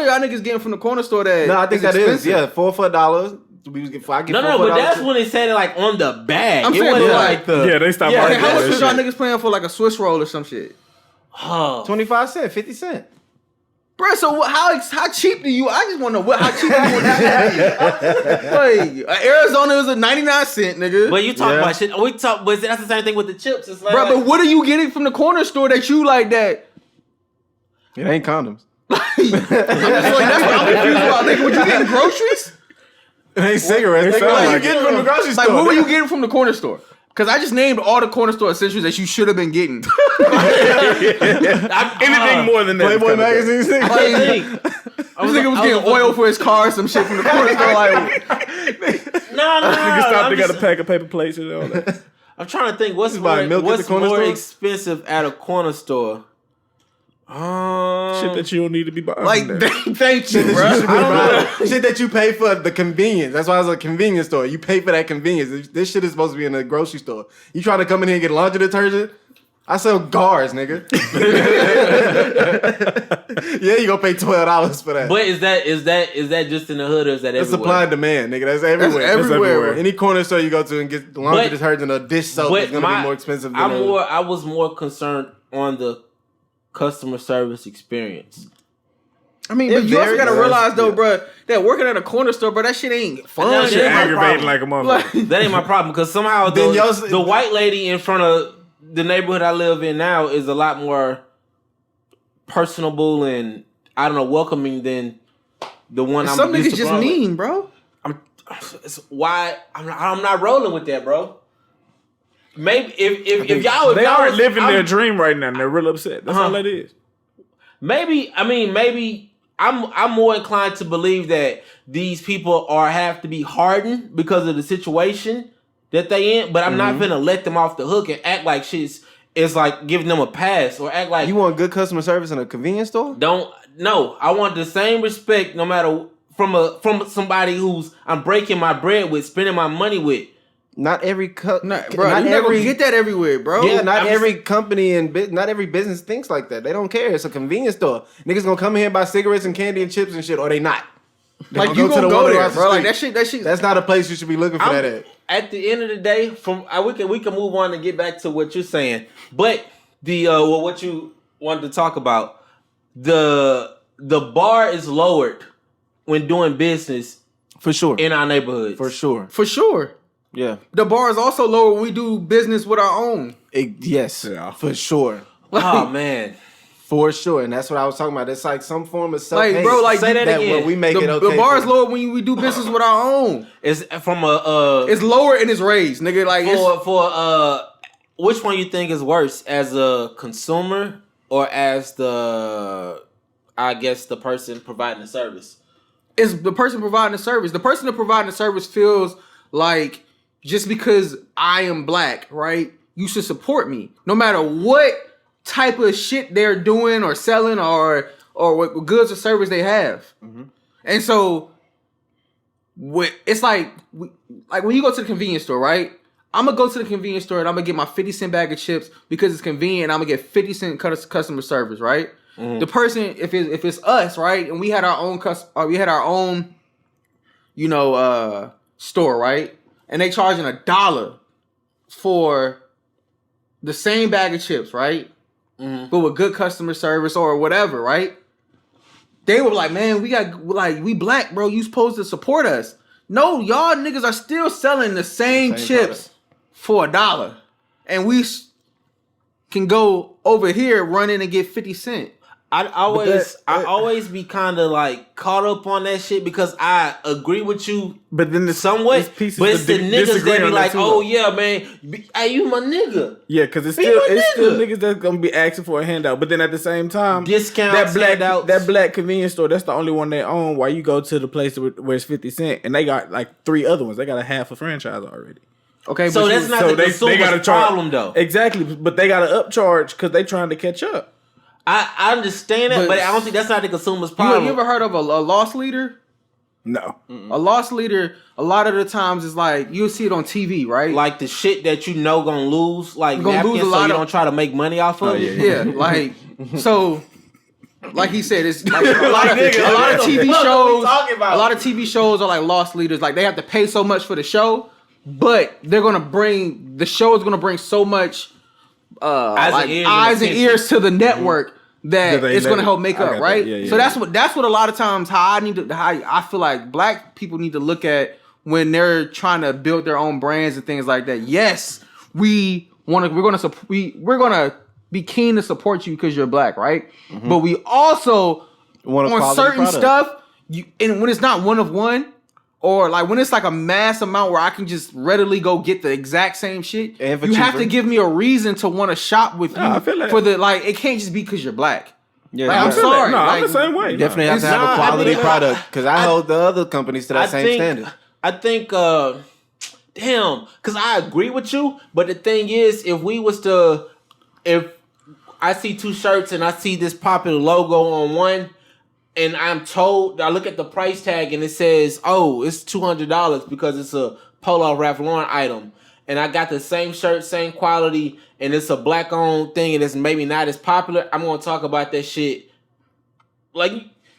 y'all niggas getting from the corner store that? No, I think that expensive? is. Yeah, 4 for $1. We was get, I get No, $4 no, for but $1. that's when they said it like on the bag. I'm It saying, wasn't but like the. Yeah, they stopped Yeah, Okay, marketing how much that was y'all shit. niggas paying for like a Swiss roll or some shit? Oh. 25 cents, 50 cents. Bro, so how cheap do you? I just want to know how cheap do you want that to be? Like Arizona is a 99-cent, nigga. But you talk Yeah. about shit. But that's the same thing with the chips. It's like, Bro, but what are you getting from the corner store that you like that? It ain't condoms. I'm just like, that's what I'm confused about. Nigga, what you getting groceries? It ain't cigarettes. It Nigga, sound what you like getting it. from the grocery Like, store? what were you getting from the corner store? Because I just named all the corner store essentials that you should have been getting. Anything more than that. is Playboy kinda bad. magazines? I think. This nigga was getting oil for his car, some shit from the corner store. Like, No. Nigga stopped. I'm They got a just- pack of paper plates and all that. I'm trying to think. What's buying milk at the corner more store? expensive at a corner store? Shit that you don't need to be buying. like from there. thank you, bro. I don't know. Shit that you pay for the convenience. That's why it's a convenience store. You pay for that convenience. This shit is supposed to be in a grocery store. You trying to come in here and get laundry detergent? I sell guards, nigga. Yeah, you gonna pay $12 for that. But is that just in the hood or is that It's everywhere? supply and demand, nigga. That's everywhere. That's everywhere. Any corner store you go to and get laundry But- detergent or dish soap is gonna be more expensive than I was more concerned on the customer service experience. I mean, It but you also varies. gotta realize though, Yeah. bro, that working at a corner store, bro, that shit ain't fun. Nah, Shit shit ain't my aggravating problem. like a Like, motherfucker. That ain't my problem because somehow Then the white lady in front of the neighborhood I live in now is a lot more personable and I don't know welcoming than the one I'm some used niggas to just growing with. mean, bro. It's why I'm not rolling with that, bro. Maybe if y'all They y'all are was- living I'm- their dream right now and they're real upset. That's all that is. Maybe I'm more inclined to believe that these people have to be hardened because of the situation that they in, but I'm not gonna let them off the hook and act like shit's like giving them a pass or act like You want good customer service in a convenience store? I want the same respect no matter from somebody who's I'm breaking my bread with, spending my money with. Not every Bro, not you not every gonna get that everywhere, bro. Yeah, not I'm every company and not every business thinks like that. They don't care. It's a convenience store. Niggas gonna come in here and buy cigarettes and candy and chips and shit, or they not. They Like you to gonna the go one there, across the bro. Like street. that shit. That's not a place you should be looking for that at. At the end of the day, we can move on and get back to what you're saying. But what you wanted to talk about, the bar is lowered when doing business For sure. in our neighborhoods. For sure. For sure. Yeah. The bar is also lower when we do business with our own. Yes. Yeah. For sure. Oh man. For sure. And that's what I was talking about. It's like some form of self-hate. Like, bro, like, Say that again. Where we make it The okay. bar is for- lower when we do business with our own. It's from a It's lower and it's raised, nigga. Like it's, for which one you think is worse, as a consumer or as the person providing the service? it's the person providing the service. The person that providing the service feels like just because I am black, right? You should support me, no matter what type of shit they're doing or selling or what goods or service they have. And so, it's like when you go to the convenience store, right? I'm gonna go to the convenience store and I'm gonna get my 50-cent bag of chips because it's convenient. I'm gonna get 50-cent customer service, right? The person, if it's us, right, and we had our own store, right, and they charging $1 for the same bag of chips, right, but with good customer service or whatever, right? They were like, man, we black, bro. You supposed to support us. No, y'all niggas are still selling the same chips for $1, and we can go over here, run in and get 50 cents. I always be kind of like caught up on that shit because I agree with you, But then somewhat. there's pieces But it's to the niggas disagree that be on like, too, oh though. yeah, man, hey, you my nigga. Yeah, because it's Be still my nigga. niggas that's gonna be asking for a handout. But then at the same time, Discounts, handouts. that black convenience store, that's the only one they own. While you go to the place where it's 50 cent, and they got like 3 other ones. They got a half a franchise already. Okay, So but that's not the consumer's gotta charge problem though. Exactly, but they got to upcharge because they trying to catch up. I understand that, But- but I don't think that's not the consumer's you problem. ever heard of a loss leader? No. A loss leader, a lot of the times is like you'll see it on TV, right? Like the shit that you know gonna lose, like Gonna napkins, lose a so lot you of- don't try to make money off of it. yeah, like so. Like he said, it's like a lot of what the TV fuck are we shows. talking about? A lot of TV shows are like lost leaders. Like they have to pay so much for the show, but the show is gonna bring so much eyes and ears to the network that they it's let gonna it- help make I up, got right? that. Yeah, So yeah. that's what a lot of times how I feel like black people need to look at when they're trying to build their own brands and things like that. Yes, we're gonna be keen to support you because you're black, right? But we also Want a on quality certain product. stuff, and when it's not one of one, or like when it's like a mass amount where I can just readily go get the exact same shit, And for you have cheaper. to give me a reason to want to shop with you. I feel that. For the like, it can't just be because you're black. Yeah, Like, you I'm got- sorry. No, I'm like, the same way. You definitely have to It's have a not- quality I think- product because I hold the other companies to that same standard. I think, damn, because I agree with you. But the thing is, if I see two shirts and I see this popular logo on one, and I'm told, I look at the price tag and it says, oh, it's $200 because it's a Polo Ralph Lauren item. And I got the same shirt, same quality, and it's a black owned thing and it's maybe not as popular. I'm going to talk about that shit. Like,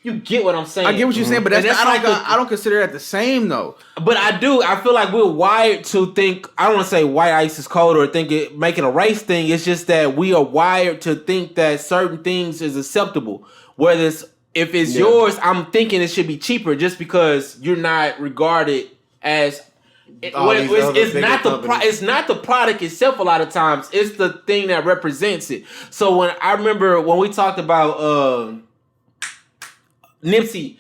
you get what I'm saying. I get what you're saying, but And that's like the- I don't consider that the same though. But I do. I feel like we're wired to think. I don't want to say white ice is cold or think it making a race thing. It's just that we are wired to think that certain things is acceptable. Whether if it's yours, I'm thinking it should be cheaper just because you're not regarded as. All these other It's bigger not the companies. it's not the product itself. A lot of times, it's the thing that represents it. So when I remember when we talked about Nipsey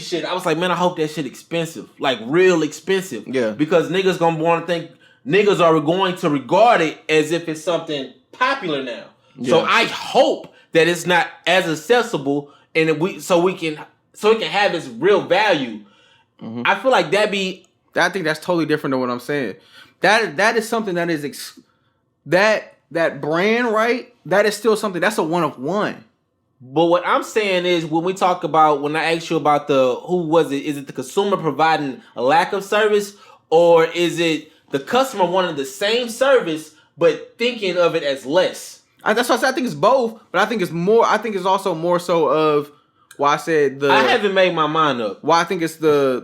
shit, I was like, man, I hope that shit expensive, like real expensive. Yeah. Because niggas gonna want to think niggas are going to regard it as if it's something popular now. So Yeah. I hope that it's not as accessible and so it can have its real value. I feel like I think that's totally different than what I'm saying. That is something that is that brand, right? That is still something that's a one of one. But what I'm saying is when I asked you about who was it? Is it the consumer providing a lack of service, or is it the customer wanting the same service but thinking of it as less? That's why I said I think it's both, but I think it's more. I think it's also more so of why I said I haven't made my mind up. why I think it's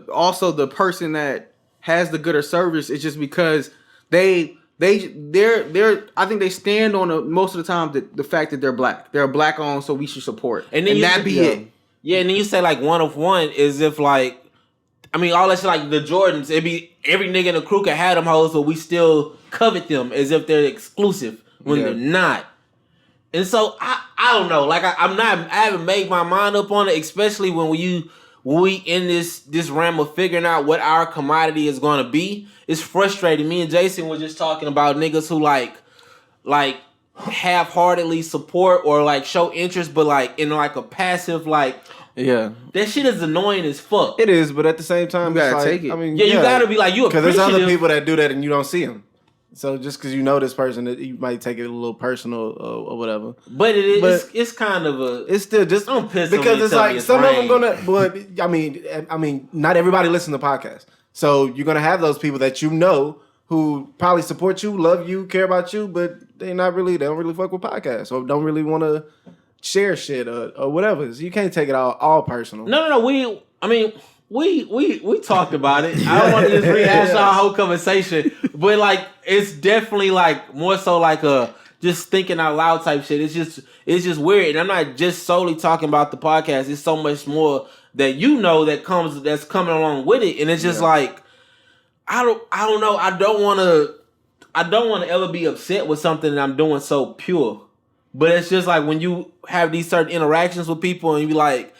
also the person that has the gooder service. It's just because they're I think they stand on most of the time the fact that they're black. They're black owned, so we should support. And then that be it. Yeah, and then you say like one of one is if like, I mean, all that shit like the Jordans, it'd be every nigga in the crew can have them hoes, but we still covet them as if they're exclusive when they're not. And so I don't know, like I haven't made my mind up on it, especially when we in this realm of figuring out what our commodity is going to be. It's frustrating. Me and Jason were just talking about niggas who like half-heartedly support or like show interest, but like in like a passive like Yeah, that shit is annoying as fuck. it is, but at the same time, You gotta it's like, take it. I mean, Yeah, you gotta be like you because there's appreciative. other people that do that and you don't see them. So just because you know this person, that you might take it a little personal or whatever. But it is But- it's kind of a It's still just Don't piss on because me and it's tell me like it's some of rain. them gonna. But I mean, not everybody listens to podcasts, so you're gonna have those people that you know who probably support you, love you, care about you, but they don't really fuck with podcasts or don't really want to share shit or whatever. So you can't take it all personal. No. We talked about it. I don't want to just rehash our whole conversation, but like it's definitely like more so like a just thinking out loud type shit. It's just weird, and I'm not just solely talking about the podcast. It's so much more that that's coming along with it, and it's just like I don't know. I don't want to ever be upset with something that I'm doing so pure, but it's just like when you have these certain interactions with people and you be like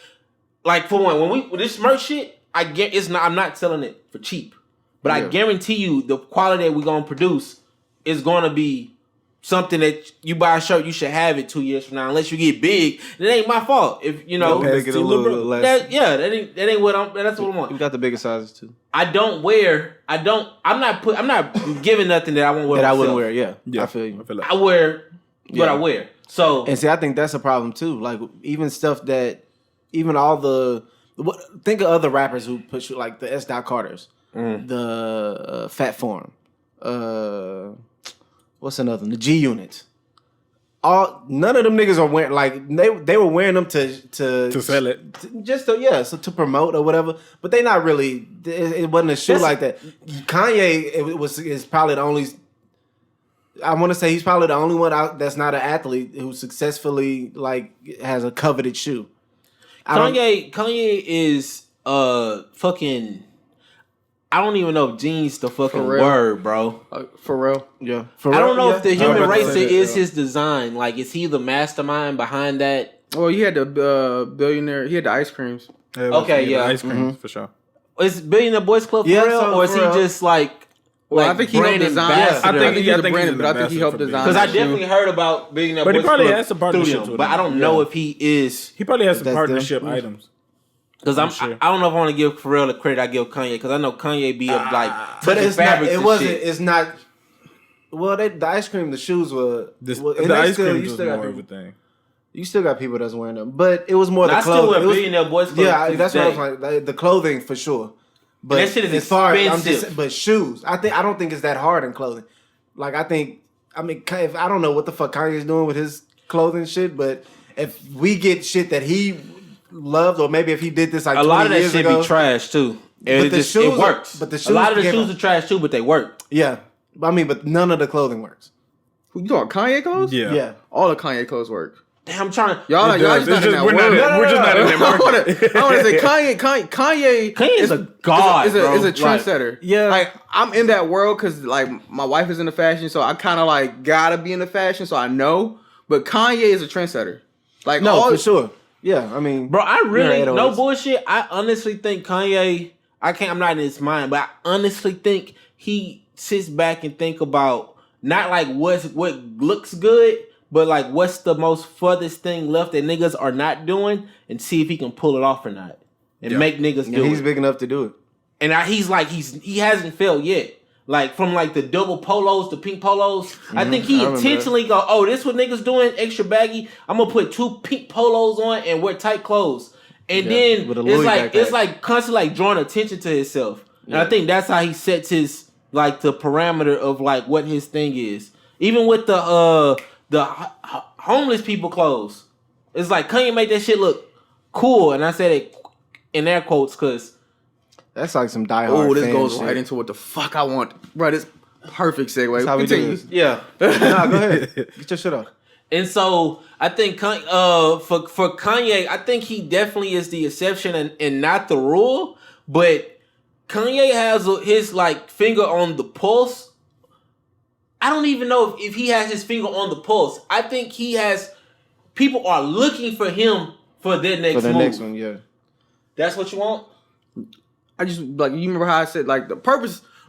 for one, when this merch shit, I'm not selling it for cheap, but I guarantee you the quality that we're gonna produce is gonna be something that you buy a shirt, you should have it 2 years from now, unless you get big. It ain't my fault if you know. Make it a little less. That ain't what that's what I want. You got the bigger sizes too. I'm not giving nothing that I won't wear. That I myself. wouldn't wear. Yeah, I feel you. I feel like I wear what Yeah. I wear. So And see, I think that's a problem too. Like even stuff that, even all the Think of other rappers who push like the S. Carters, the Fat Form, what's another one? The G Unit. None of them niggas are wearing like they were wearing them to sell it, to promote or whatever. But they not really. It wasn't a shoe like that. Kanye is probably the only. I want to say he's probably the only one out that's not an athlete who successfully like has a coveted shoe. Kanye is fucking. I don't even know if jeans the fucking word, bro. For real? Yeah. I don't know if the human racer is his design. Like, is he the mastermind behind that? Well, he had the billionaire. He had the ice creams. Ice cream for sure. Is Billionaire Boys Club for real, or is he just like? Well, I think he helped design. I think he's the brand, but I think he helped design. Because I definitely heard about Billionaire Boys Club. But he probably has some partnerships with but I don't know if he is. He probably has some partnership items. Because I don't know if I want to give Pharrell the credit I give Kanye. Because I know Kanye be up like, but it's not. It wasn't. Shit. It's not. Well, the ice cream, the shoes were. The ice cream was more of a thing. You still got people that's wearing them, but it was more the I clothing. still wear Billionaire Boys Club. Yeah, that's what I was like. The clothing for sure. But and that shit is expensive. But shoes, I don't think it's that hard in clothing. Like if I don't know what the fuck Kanye's doing with his clothing shit, but if we get shit that he loved, or maybe if he did this like a lot of that shit ago, be trash too. But It works. But the shoes, a lot of the shoes are trash too, but they work. Yeah, but none of the clothing works. You talking Kanye clothes? Yeah. All the Kanye clothes work. Damn, I'm trying to. Y'all just not in that world. We're just not in that market. I want to say Kanye is a god, is a trendsetter. Like, yeah. Like, I'm in that world because, like, my wife is into fashion, so I kind of, like, gotta be into fashion, so I know. But Kanye is a trendsetter. Like, for sure. Yeah, I mean. Bro, I really, no bullshit, I honestly think Kanye, I'm not in his mind, but I honestly think he sits back and think about not, like, what looks good, but like, what's the most furthest thing left that niggas are not doing, and see if he can pull it off or not, and make niggas do it. He's big enough to do it, and he hasn't failed yet. Like from like the double polos, the pink polos. I think he intentionally go, oh, this what niggas doing extra baggy. I'm gonna put 2 pink polos on and wear tight clothes, and then it's like constantly like drawing attention to himself. And I think that's how he sets his like the parameter of like what his thing is. Even with the homeless people clothes. It's like Kanye made that shit look cool, and I said it in air quotes because that's like some diehard. Oh, this goes shit. right into what the fuck I want, bro. This perfect segue. That's how we do this. Yeah. Nah, go ahead. Get your shit off. And so I think for Kanye, I think he definitely is the exception and not the rule. But Kanye has his like finger on the pulse. I don't even know if he has his finger on the pulse. I think he has. People are looking for him for their next move. Next one, yeah. That's what you want? I just like you remember how I said like the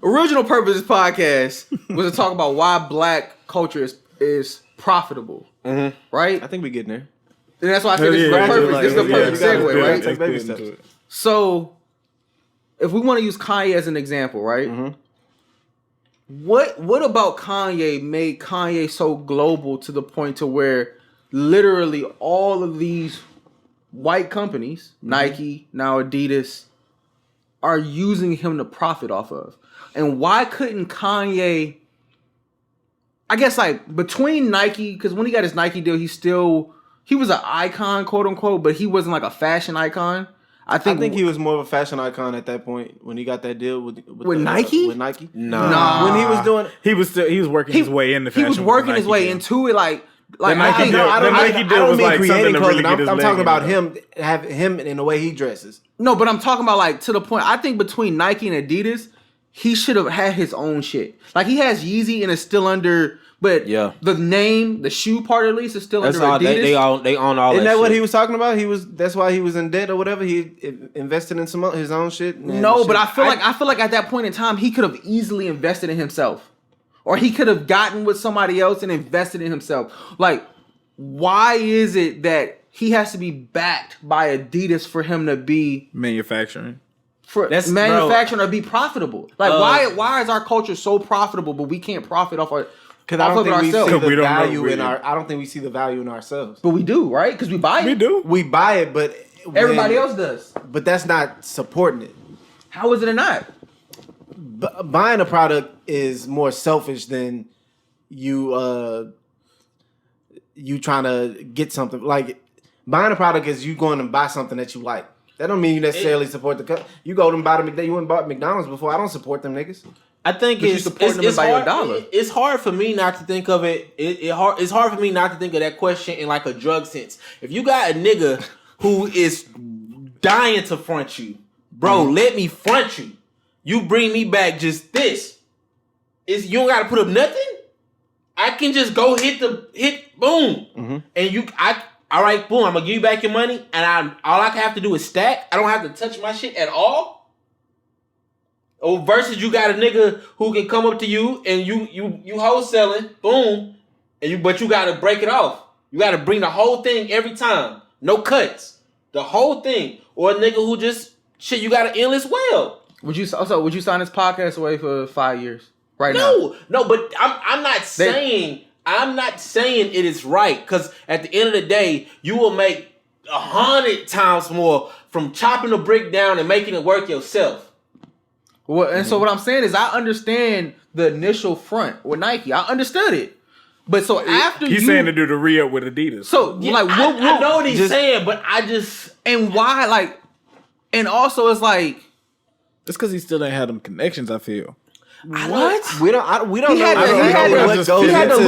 original purpose of this podcast was to talk about why black culture is profitable, right? I think we're getting there. And that's why I said this is the perfect. This is the perfect segue, right? Take baby steps. So, if we want to use Kanye as an example, right? Mm-hmm. What about Kanye made Kanye so global to the point to where literally all of these white companies, Nike, now Adidas, are using him to profit off of? And why couldn't Kanye, I guess like between Nike, because when he got his Nike deal, he was an icon, quote unquote, but he wasn't like a fashion icon. I think he was more of a fashion icon at that point when he got that deal with Nike. With Nike, nah. When he was doing, he was working his way into fashion. He was working his way into it, like I don't mean creating clothing. I'm talking about him in the way he dresses. No, but I'm talking about like to the point. I think between Nike and Adidas, he should have had his own shit. Like he has Yeezy and it's still under. But the name, the shoe part at least, is still under Adidas. They own all. Isn't that what shit. he was talking about? That's why he was in debt or whatever. He invested in his own shit. No, but I feel like at that point in time he could have easily invested in himself, or he could have gotten with somebody else and invested in himself. Like, why is it that he has to be backed by Adidas for him to be manufacturing? Or be profitable? Like, why is our culture so profitable, but we can't profit off our? Because I don't think we see the value in our. I don't think we see the value in ourselves. But we do, right? Because we buy it. We do. We buy it, but Everybody else does. But that's not supporting it. How is it or not? Buying a product is more selfish than you trying to get something. Like buying a product is you going to buy something that you like. That don't mean you necessarily support the you go to buy you went and bought McDonald's before. I don't support them niggas. I think it's hard. It's hard for me not to think of it. It's hard for me not to think of that question in like a drug sense. If you got a nigga who is dying to front you, bro, let me front you. You bring me back just this. You don't got to put up nothing. I can just go hit boom, and all right, boom. I'm gonna give you back your money, and all I have to do is stack. I don't have to touch my shit at all. Or versus you got a nigga who can come up to you and you wholesaling, boom, but you gotta break it off. You gotta bring the whole thing every time. No cuts. The whole thing. Or a nigga who just shit, you got an endless well. Would you sign this podcast away for 5 years? Right now? No, but I'm not saying it is right, because at the end of the day, you will make 100 times more from chopping the brick down and making it work yourself. Well, and so what I'm saying is I understand the initial front with Nike. I understood it. But so after he's saying to do the re-up with Adidas. So yeah, I know what he's saying, but I just... And why, like... And also it's like... It's because he still ain't had them connections, I feel. What? We don't know. He had the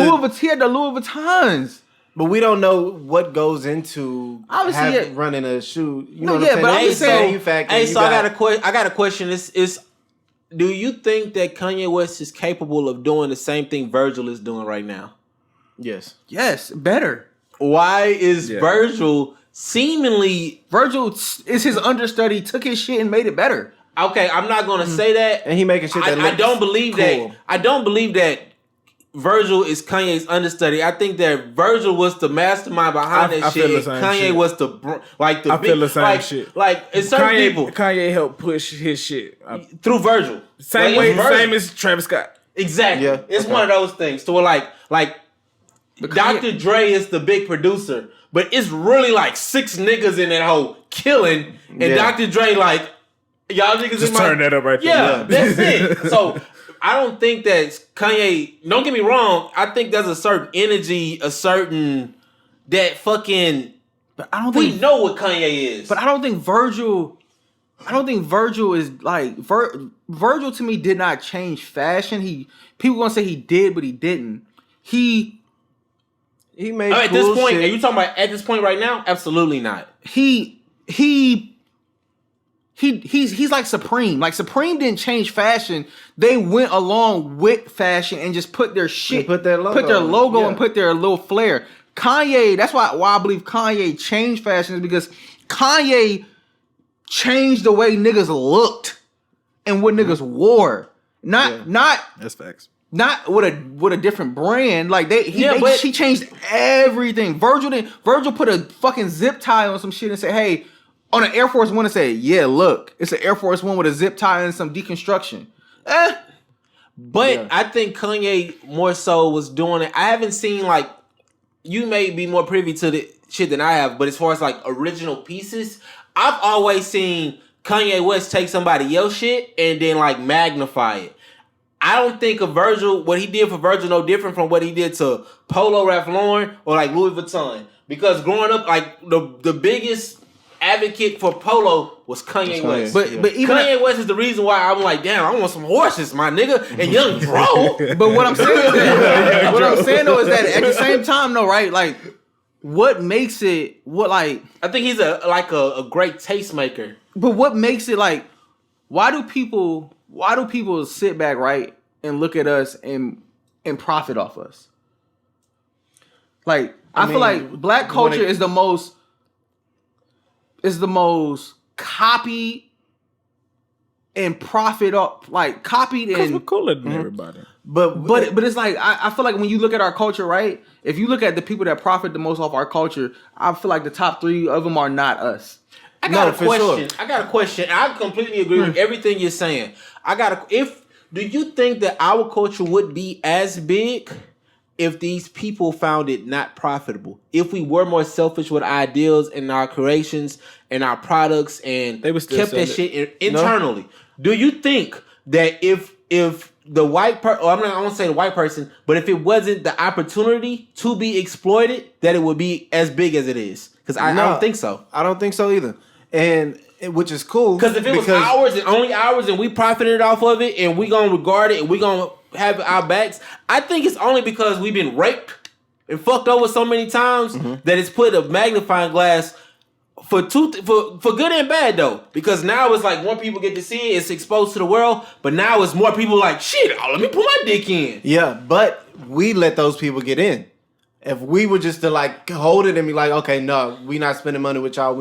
Louis Vuittons. But we don't know what goes into obviously running a shoe. You know what I'm saying? But I'm just saying. I got a question. Do you think that Kanye West is capable of doing the same thing Virgil is doing right now? Yes. Yes, better. Why is Virgil seemingly... Virgil is his understudy, took his shit and made it better. Okay, I'm not going to say that. And he making shit that I don't believe cool. that. I don't believe that Virgil is Kanye's understudy. I think that Virgil was the mastermind behind that shit. Kanye was the feel the same shit. Like it's certain people. Kanye helped push his shit through Virgil. Same as Travis Scott. Exactly. Yeah, it's one of those things. So like Dr. Dre is the big producer, but it's really like 6 niggas in that hole killing, and Dr. Dre like y'all niggas just turn that up right there. Yeah, that's it. So. I don't think that Kanye, don't get me wrong, I think there's a certain energy, that fucking, but I don't think, we know what Kanye is. But I don't think Virgil is like, Virgil to me did not change fashion. People gonna say he did, but he didn't. He made at this point, shit. Are you talking about at this point right now? Absolutely not. He's like Supreme. Like Supreme didn't change fashion. They went along with fashion and just put their shit, put their logo and put their little flair. Kanye, that's why I believe Kanye changed fashion, is because Kanye changed the way niggas looked and what niggas wore. Not that's facts. Not with a different brand. Like she changed everything. Virgil put a fucking zip tie on some shit and said, hey, on an Air Force One, and say, yeah, look, it's an Air Force One with a zip tie and some deconstruction. But I think Kanye more so was doing it. I haven't seen, like, you may be more privy to the shit than I have, but as far as, like, original pieces, I've always seen Kanye West take somebody else's shit and then, like, magnify it. I don't think of Virgil, what he did for Virgil, no different from what he did to Polo Ralph Lauren or, like, Louis Vuitton. Because growing up, like, the biggest advocate for Polo was Kanye West. But even Kanye West is the reason why I'm like, damn, I want some horses, my nigga, and Young Dro. But what I'm saying is that, though is that at the same time though, right? Like, what makes it I think he's a great tastemaker. But what makes it like, why do people sit back, right, and look at us and profit off us? Like, I feel like black culture is the most copied and profit up, like copied, and we're cooler than everybody. But it's like I feel like when you look at our culture, right? If you look at the people that profit the most off our culture, I feel like the top 3 of them are not us. I got a question. I got a question. I completely agree with everything you're saying. Do you think that our culture would be as big if these people found it not profitable. If we were more selfish with our ideals and our creations and our products and They would still kept that sell shit internally, do you think that if the white person, or I won't say the white person, but if it wasn't the opportunity to be exploited, that it would be as big as it is? Because I don't think so. I don't think so either. And which is cool. Because if it was ours and only ours and we profited off of it and we gonna regard it and we gonna have our backs, I think it's only because we've been raped and fucked over so many times that it's put a magnifying glass for good and bad though. Because now it's like more people get to see it, it's exposed to the world, but now it's more people like, shit, let me put my dick in. Yeah, but we let those people get in. If we were just to like hold it and be like, okay, no, we not spending money with y'all,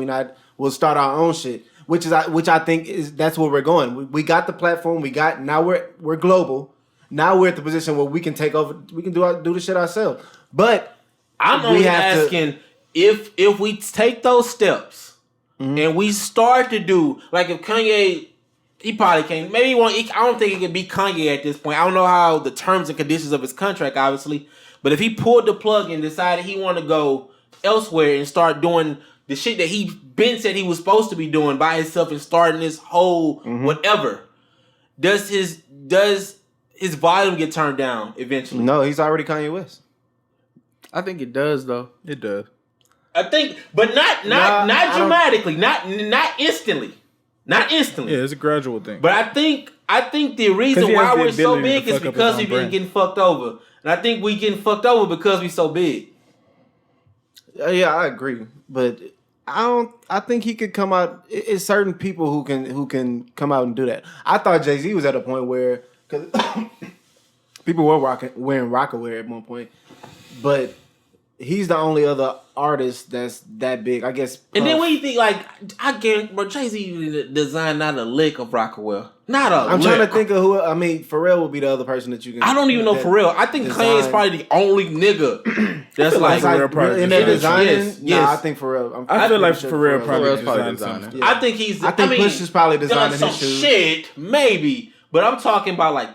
we'll start our own shit. Which I think that's where we're going. We got the platform. Now we're global. Now we're at the position where we can take over. We can do the shit ourselves. But I'm only asking if we take those steps and we start to do like if Kanye, he probably can't. Maybe he won't. I don't think it can be Kanye at this point. I don't know how the terms and conditions of his contract, obviously. But if he pulled the plug and decided he want to go elsewhere and start doing the shit that he been said he was supposed to be doing by himself and starting this whole whatever, does his volume get turned down eventually? No, he's already Kanye West. I think it does though. It does. I think, but not dramatically, not instantly, not instantly. Yeah, it's a gradual thing. But I think the reason why we're so big is because we've been getting fucked over, and I think we getting fucked over because we so big. Yeah, I agree, but I think he could come out. It's certain people who can come out and do that. I thought Jay-Z was at a point where because people were wearing Rockaware at one point, but he's the only other artist that's that big, I guess. And then when you think like, I get, bro, Jay-Z designed not a lick of Rockaware, not a. I'm trying to think of who. I mean, Pharrell would be the other person that you can. I don't even know Pharrell. I think Kanye is probably the only nigga that's like in that designing. Yes. Nah, I think Pharrell. I feel like Pharrell probably designed designer. something. I think he's. I think Push is probably designing some his shoes. shit, maybe. But I'm talking about like.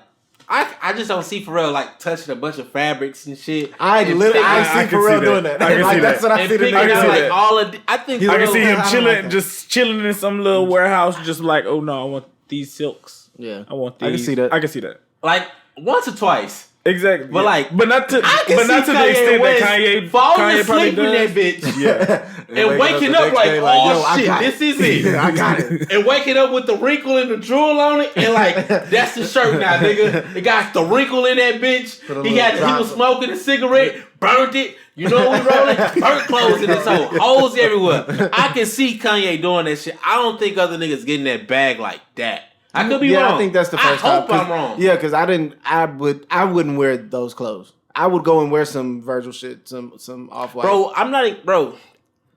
I just don't see Pharrell like touching a bunch of fabrics and shit. I see Pharrell doing that. I can see that. That's what I see. Picking out like all of. I think I can see him chilling, chilling in some little warehouse, just like, oh no, I want these silks. Yeah, I want these. I can see that. I can see that. like once or twice. Exactly, But like, but not to the Kanye extent West that Kanye falling probably asleep in does. that bitch. Yeah, And waking up like, oh shit, this is it. I got it. And waking up with the wrinkle and the drool on it, and like, that's the shirt now, nigga. It got the wrinkle in that bitch. He was smoking a cigarette, burnt it. You know what we rolling? Burnt clothes in his hole, holes everywhere. I can see Kanye doing that shit. I don't think other niggas getting that bag like that. I could be wrong. I think that's the first time. I hope I'm wrong. Yeah, because I wouldn't wear those clothes. I would go and wear some Virgil shit, some off-white. Bro,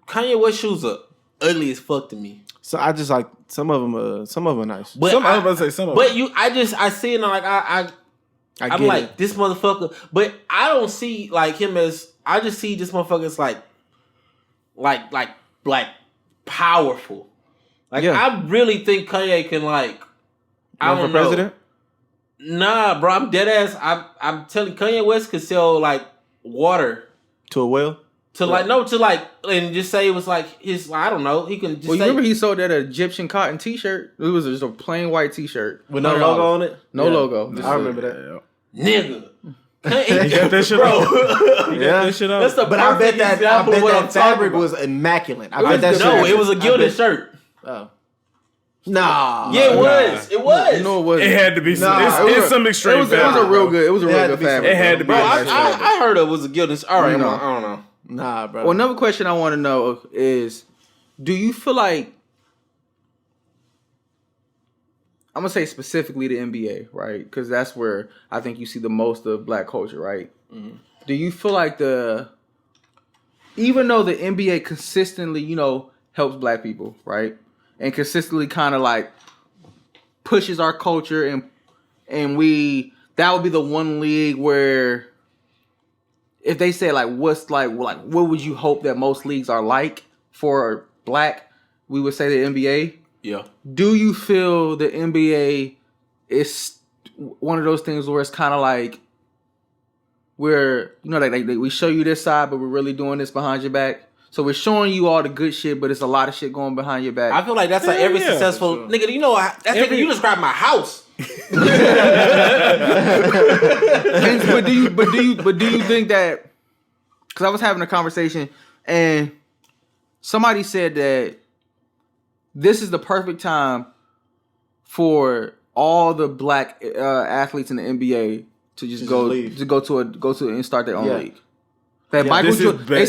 Kanye West shoes are ugly as fuck to me. So I just like some of them are nice. But I was about to say some of but them. I see it and I'm like it. this motherfucker. But I don't see like him as. I just see this motherfucker as like powerful. Like I really think Kanye can like. I don't know. President? Nah, bro, I'm dead ass. I'm telling Kanye West could sell like water To a whale? and just say it was like his. I don't know. He can just. Well, you say, remember he sold that Egyptian cotton T-shirt? It was just a plain white T-shirt With no logo on it? No logo. I remember that. nigga. He got that shit Bro. up. He got that shit up. That's the But I bet perfect that example of what I'm fabric talking was immaculate. I about. bet that No, shit. it was a gilded shirt. Oh. Nah. Yeah, it was. It was. No, it wasn't. It had to be some. It's some extreme. It was a fabric, real bro. good. It was a real good fabric. It had to be. Bro, a nice fabric. I heard it was a gilded. All right, No. I don't know. Nah, bro. Well, another question I want to know is, do you feel like, I'm going to say specifically the NBA, right? Because that's where I think you see the most of black culture, right? Mm-hmm. Do you feel like even though the NBA consistently, helps black people, right? And consistently kind of like pushes our culture and that would be the one league where if they say like what would you hope that most leagues are like for black, we would say the NBA. Yeah. Do you feel the NBA is one of those things where it's kind of like where like we show you this side, but we're really doing this behind your back. So we're showing you all the good shit, but it's a lot of shit going behind your back. I feel like that's like every successful nigga. You know, nigga, you describe my house. But do you think that? Because I was having a conversation and somebody said that this is the perfect time for all the black athletes in the NBA to just go to and start their own league. That Michael Jordan, they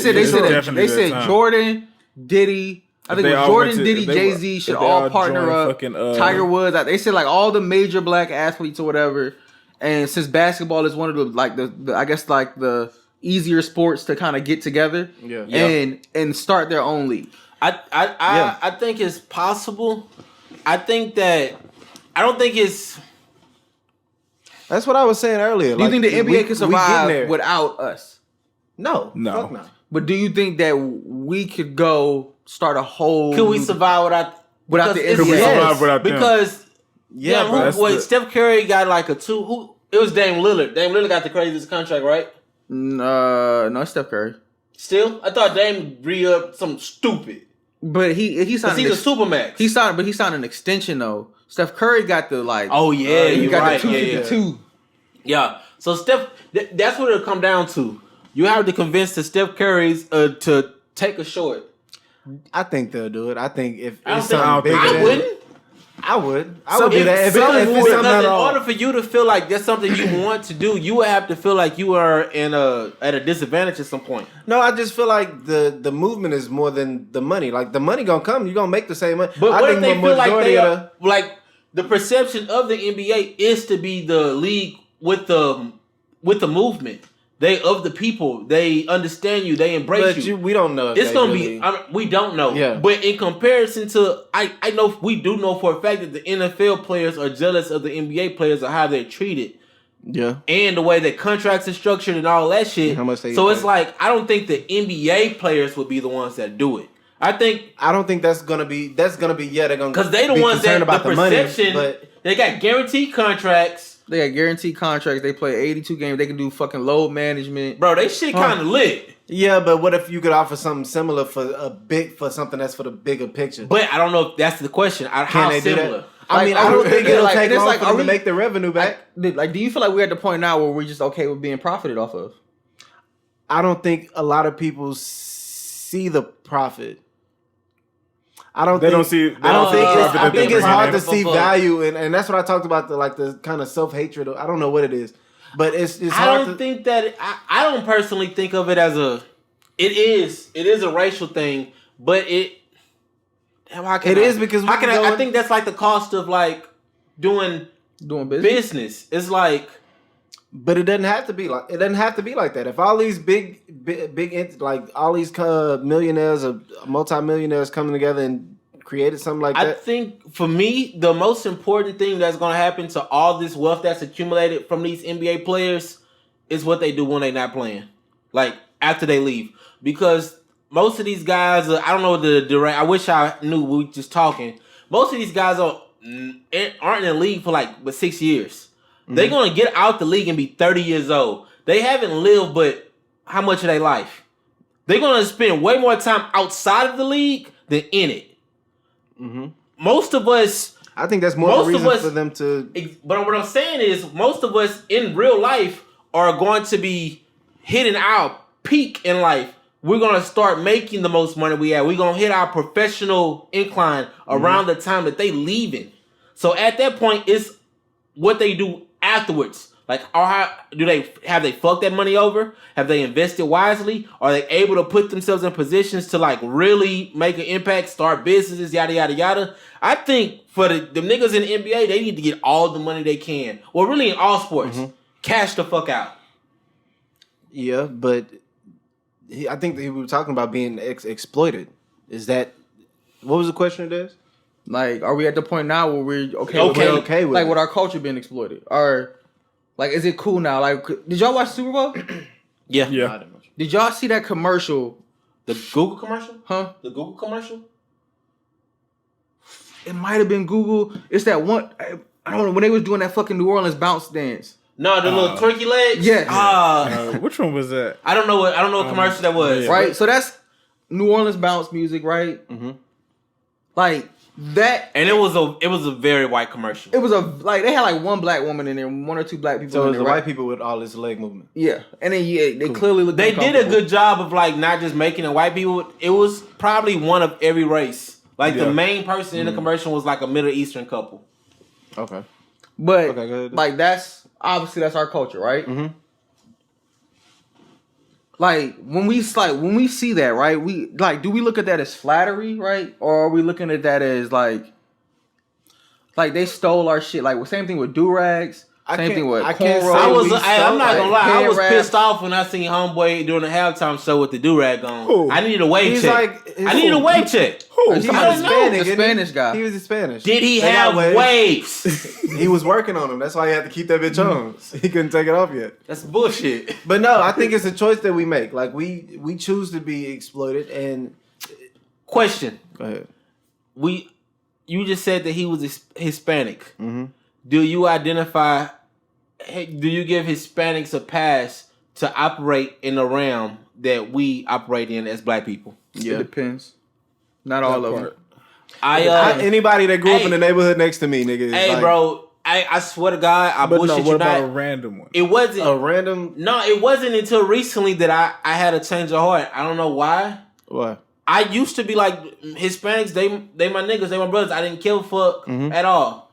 said Jordan, Diddy. I think it was Jordan, Diddy, Jay-Z should all partner up. Tiger Woods. They said like all the major black athletes or whatever. And since basketball is one of the I guess like the easier sports to kind of get together and start their own league. I think it's possible. I don't think it's. That's what I was saying earlier. Do you think the NBA can survive without us? No. Fuck no. But do you think that we could go start a whole? Could we survive without the NBA? Could we survive without them? Because Steph Curry got like a two. Who it was Dame Lillard. Dame Lillard got the craziest contract, right? No, it's Steph Curry. Still, I thought Dame re-upped something stupid. But he signed. He's a supermax. He signed an extension though. Steph Curry got the like. Oh yeah, you got the 252. Yeah. So Steph, that's what it'll come down to. You have to convince the Steph Currys to take a short. I think they'll do it. I think if I it's something bigger, I wouldn't. I would do that. If it's something in order for you to feel like that's something you want to do, you would have to feel like you are at a disadvantage at some point. No, I just feel like the movement is more than the money. Like the money gonna come, you gonna make the same money. But what if they feel like they are like the perception of the NBA is to be the league with the movement. They of the people. They understand you. They embrace you. We don't know. It's gonna be. We don't know. Yeah. But in comparison to, I know we do know for a fact that the NFL players are jealous of the NBA players of how they're treated. Yeah. And the way that contracts are structured and all that shit. How much they so it's like I don't think the NBA players would be the ones that do it. I don't think that's gonna be. They're gonna because they the ones that about the perception. Money, but they got guaranteed contracts. They got guaranteed contracts. They play 82 games. They can do fucking load management. Bro, they shit kind of lit. Yeah, but what if you could offer something similar for something that's for the bigger picture? But I don't know if that's the question. How they similar? Do that? I mean, I don't think it'll take long for them to make the revenue back. Do you feel like we're at the point now where we're just okay with being profited off of? I don't think a lot of people see the profit. I think it's hard to see value, and that's what I talked about. The kind of self-hatred. I don't know what it is, but it's hard. I don't personally think of it as it is a racial thing, but I think that's like the cost of like doing business. It's like, but it doesn't have to be like that. If all these big like all these millionaires or multimillionaires coming together and created something like that. I think for me, the most important thing that's going to happen to all this wealth that's accumulated from these NBA players is what they do when they're not playing, like after they leave. Because most of these guys, I don't know I wish I knew. We were just talking. Most of these guys aren't in the league for but 6 years. Mm-hmm. They're going to get out the league and be 30 years old. They haven't lived but how much of their life? They're going to spend way more time outside of the league than in it. Mm-hmm. Most of us, I think that's more reason for them to. But what I'm saying is, most of us in real life are going to be hitting our peak in life. We're going to start making the most money we have. We're going to hit our professional incline around the time that they leaving. So at that point, it's what they do afterwards. Like, have they fucked that money over? Have they invested wisely? Are they able to put themselves in positions to really make an impact, start businesses, yada yada yada? I think for the niggas in the NBA, they need to get all the money they can. Well, really in all sports, cash the fuck out. Yeah, but I think that we were talking about being exploited. Is that what was the question of this? Like, are we at the point now where we're okay with it? With our culture being exploited? Or is it cool now? Did y'all watch Super Bowl? Yeah. Did y'all see that commercial? The Google commercial? Huh? The Google commercial? It might have been Google. It's that one. I don't know when they was doing that fucking New Orleans bounce dance. No, the little turkey legs. Yes. Which one was that? I don't know what commercial that was. yeah. Right. So that's New Orleans bounce music, right? Mm-hmm. Like that. And it was a very white commercial. It was they had like one black woman in there, one or two black people. So it in was there, the right? white people with all this leg movement. Yeah, and then they clearly looked. They did a good job of like not just making it white people. It was probably one of every race. Like the main person in the commercial was like a Middle Eastern couple. Okay. But Okay, go ahead. like that's obviously that's our culture, right? Mm-hmm. Like when we see that, right? We like, do we look at that as flattery, right? Or are we looking at that as like they stole our shit? Like same thing with do-rags, same thing with cornrows. I'm not gonna lie. I was hair pissed off when I seen Homeboy during the halftime show with the do-rag on. Who? I needed a wave He's check. I needed a wave check. Who? He's I don't know. Hispanic, the isn't he? Spanish guy. He was a Spanish. Did he They got have waves? He was working on them. That's why he had to keep that bitch on. He couldn't take it off yet. That's bullshit. But no, I think it's a choice that we make. Like we choose to be exploited. And Question. go ahead. You just said that he was Hispanic. Mm-hmm. Do you identify? Do you give Hispanics a pass to operate in the realm that we operate in as black people? It depends. Not all of them. Anybody that grew up hey. in the neighborhood next to me, nigga. Is Hey, like bro, I swear to God, I But bullshit no, what you about a not. random one? It wasn't. a random. No, it wasn't until recently that I had a change of heart. I don't know why. What? I used to be like Hispanics. They my niggas. They my brothers. I didn't give a fuck at all.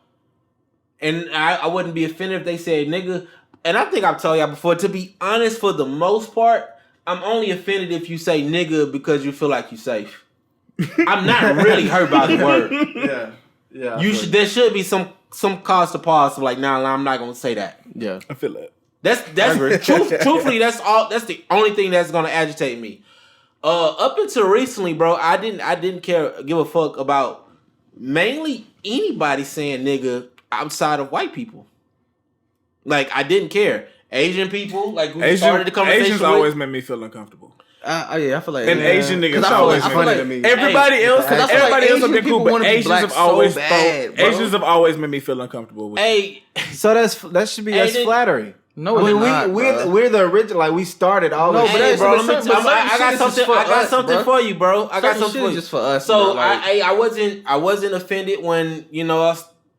And I wouldn't be offended if they said nigga. And I think I've told y'all before. To be honest, for the most part, I'm only offended if you say nigga because you feel like you're safe. I'm not really hurt by the word. Yeah. There should be some cause to pause. So like, nah, I'm not gonna say that. Yeah. I feel that. That's truthfully, that's the only thing that's gonna agitate me. Up until recently, bro, I didn't give a fuck about mainly anybody saying nigga outside of white people. Like I didn't care. Asian people, like who started the conversation. Asians always make me feel uncomfortable. I feel like And Asian niggas I feel always like- I feel funny like- to me. Everybody else, I feel like everybody else Asian have been cool, people but wanna be Asians black have so always bad, bro. Asians have always made me feel uncomfortable with. Hey, So that should be that's flattery. No, I mean, it's not, bro. we're the original. Like we started all No, this. but hey, that's- bro, but let me certain- but I certain got shit is something. just for I got us, something bro. for you, bro. I got Certain something shit for is you. just for us, So bro, like- I wasn't offended when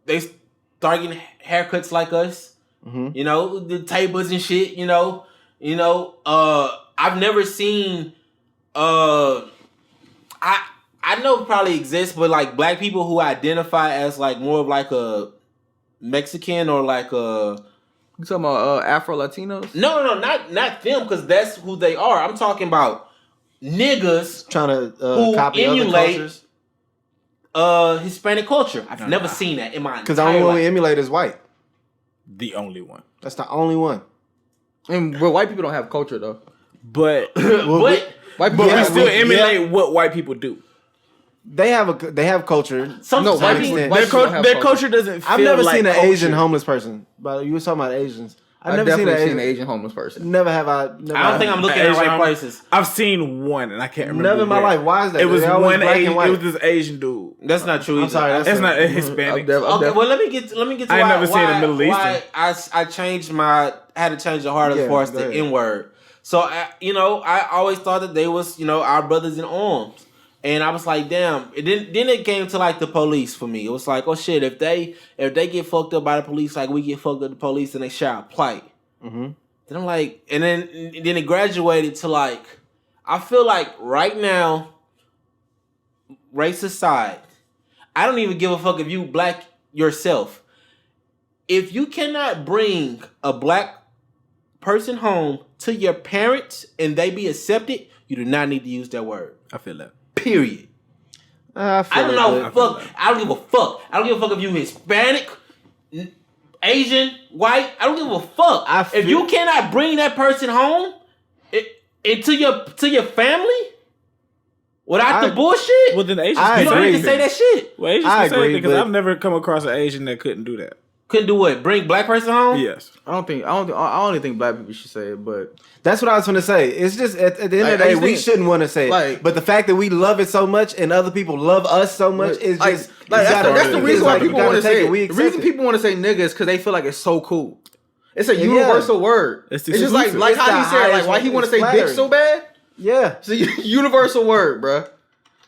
they start getting haircuts like us. You know, the tables and shit. You know. I've never seen. I know it probably exists, but like black people who identify as like more of like a Mexican or like a. You talking about Afro Latinos? No, not them, because that's who they are. I'm talking about niggas trying to who copy other emulate cultures. Hispanic culture. I've never seen that in my Because the entire only one we life. emulate is white. The only one. That's the only one. And but white people don't have culture though. But But White people we have still culture. emulate what white people do. They have culture. some No, white some people. extent. White Their, people don't have their culture. culture doesn't feel I've never like seen an culture. Asian homeless person. But you were talking about Asians. I've never definitely seen Asian. an Asian homeless person. Never have I. I don't think I'm looking at the right places. I've seen one, and I can't remember. Never in my where. life. Why is that? It was They're always one black and Asian. white. It was this Asian dude. That's not true. I'm either. sorry, That's not a Hispanic. Okay, well let me get to I why, ain't never seen a Middle why Eastern. I changed had to change the heart as Yeah, far as go the ahead. N word. So I always thought that they was our brothers in arms, and I was like, damn. Then it came to like the police for me. It was like, oh shit, if they get fucked up by the police like we get fucked up by the police and they shout plight. Mm-hmm. Then I'm like, and then it graduated to like, I feel like right now, race aside, I don't even give a fuck if you black yourself. If you cannot bring a black person home to your parents and they be accepted, you do not need to use that word. I feel that. Period. I don't know. Fuck. I don't give a fuck. I don't give a fuck if you Hispanic, Asian, white. I don't give a fuck. If you cannot bring that person home into your family without the bullshit, Well, then Asians. I you don't agree. need to say that shit. Well, Asians I can say agree, it because but- I've never come across an Asian that couldn't do that. Couldn't do what? Bring black person home? Yes. I don't think black people should say it, but That's what I was going to say. It's just at the end of the day, we shouldn't want to say it. Like- But the fact that we love it so much and other people love us so much is like, just that's the reason why people want to say it. We The reason people want to say nigga is because they feel like it's so cool. It's a universal word. It's just like It's how the he said, like highest why he one. want to say It's bitch flattering. so bad. Yeah. It's a universal word, bruh.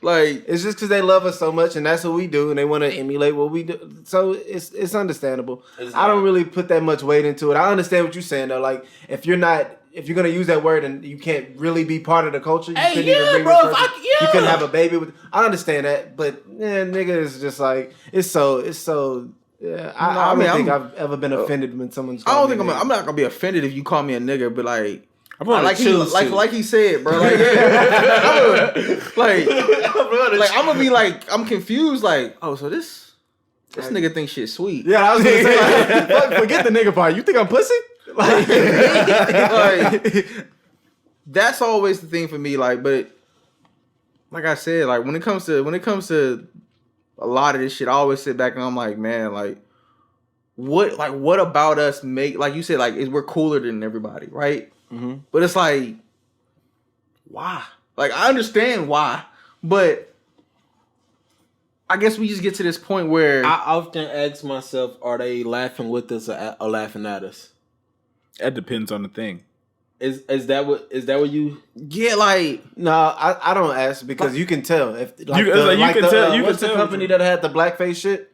Like It's just because they love us so much, and that's what we do, and they want to emulate what we do. So it's understandable. I don't really put that much weight into it. I understand what you're saying though. Like if you're gonna use that word and you can't really be part of the culture, you couldn't even bring bro, this person, you couldn't have a baby with. I understand that, but nigga is just like it's so. Yeah, I don't think I've ever been offended when someone's. I don't think I'm not gonna be offended if you call me a nigga, but like. Like he said, bro. Like, yeah, I'm gonna be like, I'm confused. Like, oh, so this nigga thinks shit sweet. Yeah, I was gonna say, like, forget the nigga part. You think I'm pussy? Like, that's always the thing for me. Like, but like I said, like when it comes to a lot of this shit, I always sit back and I'm like, man, like, what about us make, like you said, like we're cooler than everybody, right? Mm-hmm. But it's like, why? Like, I understand why, but I guess we just get to this point where I often ask myself, are they laughing with us or laughing at us? That depends on the thing. Is that what you? Yeah, like no, I don't ask because you can tell if like you can tell. What's the company that had the blackface shit?